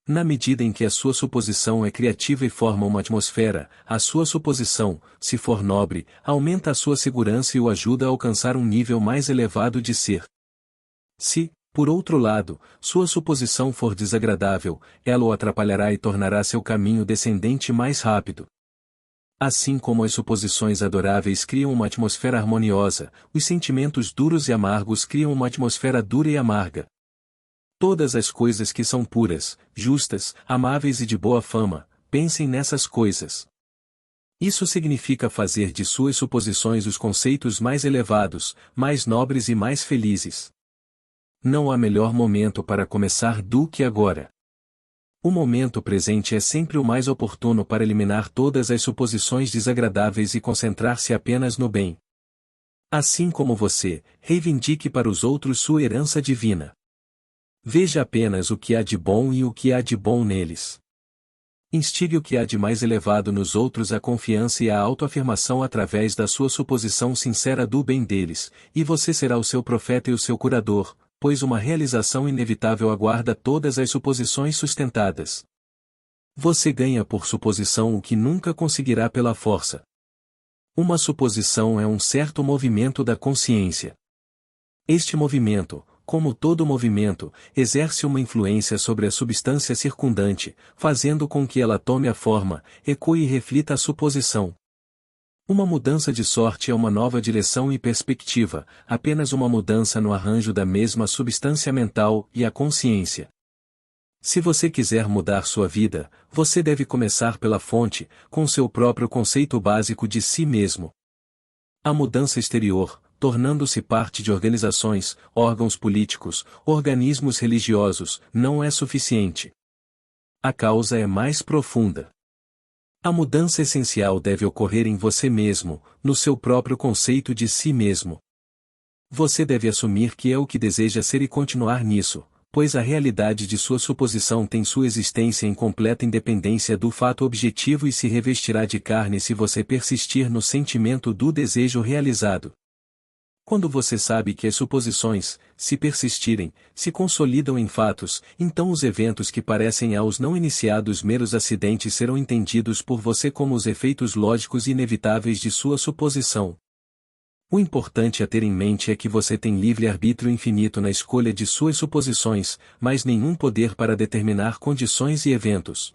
Na medida em que a sua suposição é criativa e forma uma atmosfera, a sua suposição, se for nobre, aumenta a sua segurança e o ajuda a alcançar um nível mais elevado de ser. Se, por outro lado, sua suposição for desagradável, ela o atrapalhará e tornará seu caminho descendente mais rápido. Assim como as suposições adoráveis criam uma atmosfera harmoniosa, os sentimentos duros e amargos criam uma atmosfera dura e amarga. Todas as coisas que são puras, justas, amáveis e de boa fama, pensem nessas coisas. Isso significa fazer de suas suposições os conceitos mais elevados, mais nobres e mais felizes. Não há melhor momento para começar do que agora. O momento presente é sempre o mais oportuno para eliminar todas as suposições desagradáveis e concentrar-se apenas no bem. Assim como você, reivindique para os outros sua herança divina. Veja apenas o que há de bom e o que há de bom neles. Instigue o que há de mais elevado nos outros a confiança e a autoafirmação através da sua suposição sincera do bem deles, e você será o seu profeta e o seu curador, pois uma realização inevitável aguarda todas as suposições sustentadas. Você ganha por suposição o que nunca conseguirá pela força. Uma suposição é um certo movimento da consciência. Este movimento, como todo movimento, exerce uma influência sobre a substância circundante, fazendo com que ela tome a forma, ecoe e reflita a suposição. Uma mudança de sorte é uma nova direção e perspectiva, apenas uma mudança no arranjo da mesma substância mental e a consciência. Se você quiser mudar sua vida, você deve começar pela fonte, com seu próprio conceito básico de si mesmo. A mudança exterior, tornando-se parte de organizações, órgãos políticos, organismos religiosos, não é suficiente. A causa é mais profunda. A mudança essencial deve ocorrer em você mesmo, no seu próprio conceito de si mesmo. Você deve assumir que é o que deseja ser e continuar nisso, pois a realidade de sua suposição tem sua existência em completa independência do fato objetivo e se revestirá de carne se você persistir no sentimento do desejo realizado. Quando você sabe que as suposições, se persistirem, se consolidam em fatos, então os eventos que parecem aos não iniciados meros acidentes serão entendidos por você como os efeitos lógicos e inevitáveis de sua suposição. O importante a ter em mente é que você tem livre-arbítrio infinito na escolha de suas suposições, mas nenhum poder para determinar condições e eventos.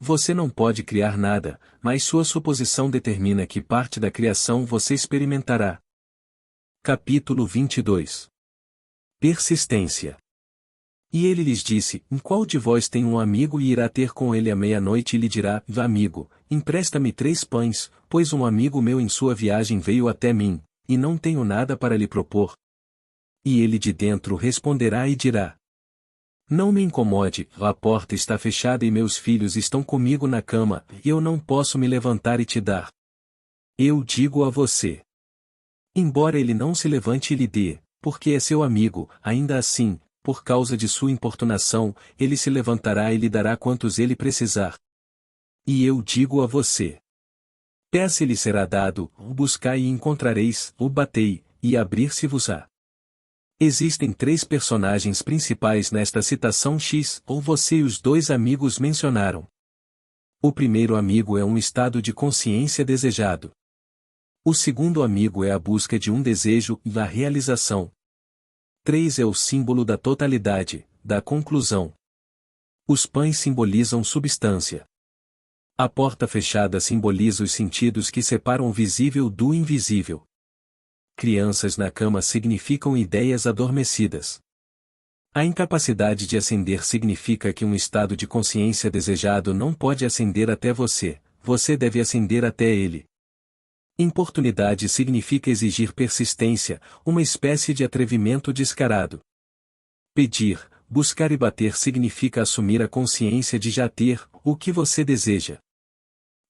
Você não pode criar nada, mas sua suposição determina que parte da criação você experimentará. Capítulo 22. Persistência. E ele lhes disse: Em qual de vós tem um amigo e irá ter com ele à meia-noite e lhe dirá: Amigo, empresta-me 3 pães, pois um amigo meu em sua viagem veio até mim, e não tenho nada para lhe propor. E ele de dentro responderá e dirá: Não me incomode, a porta está fechada e meus filhos estão comigo na cama, e eu não posso me levantar e te dar. Eu digo a você. Embora ele não se levante e lhe dê, porque é seu amigo, ainda assim, por causa de sua importunação, ele se levantará e lhe dará quantos ele precisar. E eu digo a você. Peça e lhe será dado, buscai e encontrareis, batei, e abrir-se-vos-á. Existem 3 personagens principais nesta citação X, ou você e os 2 amigos mencionaram. O primeiro amigo é um estado de consciência desejado. O segundo amigo é a busca de um desejo e a realização. 3 é o símbolo da totalidade, da conclusão. Os pães simbolizam substância. A porta fechada simboliza os sentidos que separam o visível do invisível. Crianças na cama significam ideias adormecidas. A incapacidade de ascender significa que um estado de consciência desejado não pode ascender até você, você deve ascender até ele. Importunidade significa exigir persistência, uma espécie de atrevimento descarado. Pedir, buscar e bater significa assumir a consciência de já ter o que você deseja.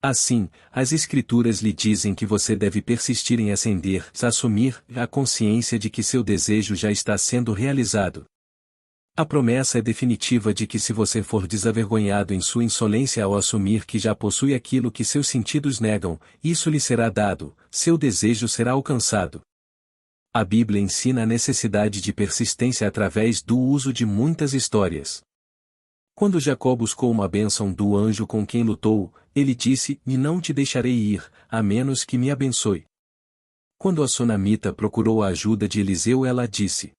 Assim, as Escrituras lhe dizem que você deve persistir em ascender, assumir a consciência de que seu desejo já está sendo realizado. A promessa é definitiva de que se você for desavergonhado em sua insolência ao assumir que já possui aquilo que seus sentidos negam, isso lhe será dado, seu desejo será alcançado. A Bíblia ensina a necessidade de persistência através do uso de muitas histórias. Quando Jacó buscou uma bênção do anjo com quem lutou, ele disse: E não te deixarei ir, a menos que me abençoe. Quando a sunamita procurou a ajuda de Eliseu, ela disse: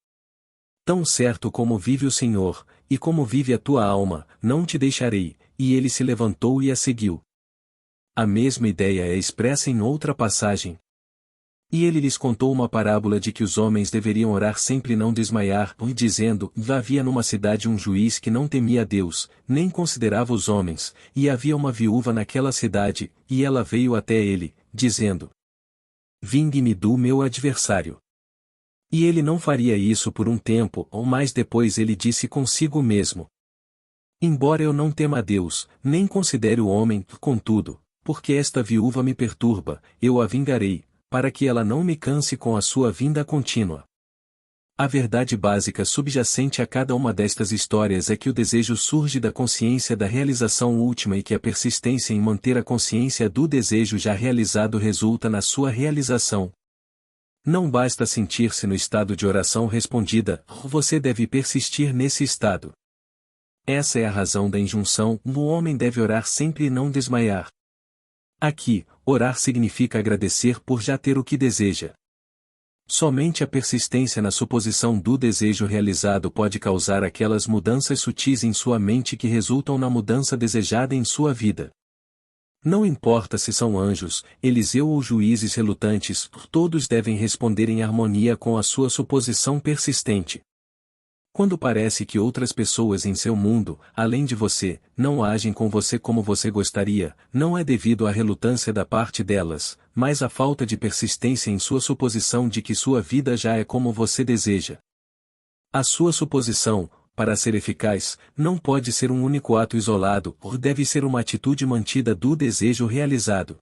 Tão certo como vive o Senhor, e como vive a tua alma, não te deixarei, e ele se levantou e a seguiu. A mesma ideia é expressa em outra passagem. E ele lhes contou uma parábola de que os homens deveriam orar sempre e não desmaiar, e dizendo: Havia numa cidade um juiz que não temia a Deus, nem considerava os homens, e havia uma viúva naquela cidade, e ela veio até ele, dizendo: Vingue-me do meu adversário. E ele não faria isso por um tempo, ou mais depois ele disse consigo mesmo: Embora eu não tema a Deus, nem considere o homem, contudo, porque esta viúva me perturba, eu a vingarei, para que ela não me canse com a sua vinda contínua. A verdade básica subjacente a cada uma destas histórias é que o desejo surge da consciência da realização última e que a persistência em manter a consciência do desejo já realizado resulta na sua realização. Não basta sentir-se no estado de oração respondida, você deve persistir nesse estado. Essa é a razão da injunção: o homem deve orar sempre e não desmaiar. Aqui, orar significa agradecer por já ter o que deseja. Somente a persistência na suposição do desejo realizado pode causar aquelas mudanças sutis em sua mente que resultam na mudança desejada em sua vida. Não importa se são anjos, Eliseu ou juízes relutantes, todos devem responder em harmonia com a sua suposição persistente. Quando parece que outras pessoas em seu mundo, além de você, não agem com você como você gostaria, não é devido à relutância da parte delas, mas à falta de persistência em sua suposição de que sua vida já é como você deseja. A sua suposição, para ser eficaz, não pode ser um único ato isolado, ou deve ser uma atitude mantida do desejo realizado.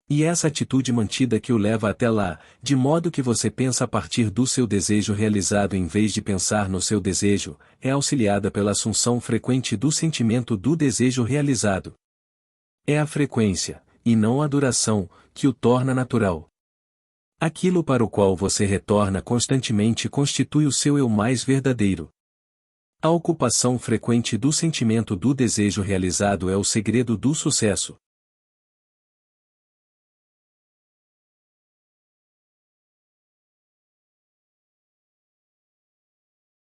E essa atitude mantida que o leva até lá, de modo que você pensa a partir do seu desejo realizado em vez de pensar no seu desejo, é auxiliada pela assunção frequente do sentimento do desejo realizado. É a frequência, e não a duração, que o torna natural. Aquilo para o qual você retorna constantemente constitui o seu eu mais verdadeiro. A ocupação frequente do sentimento do desejo realizado é o segredo do sucesso.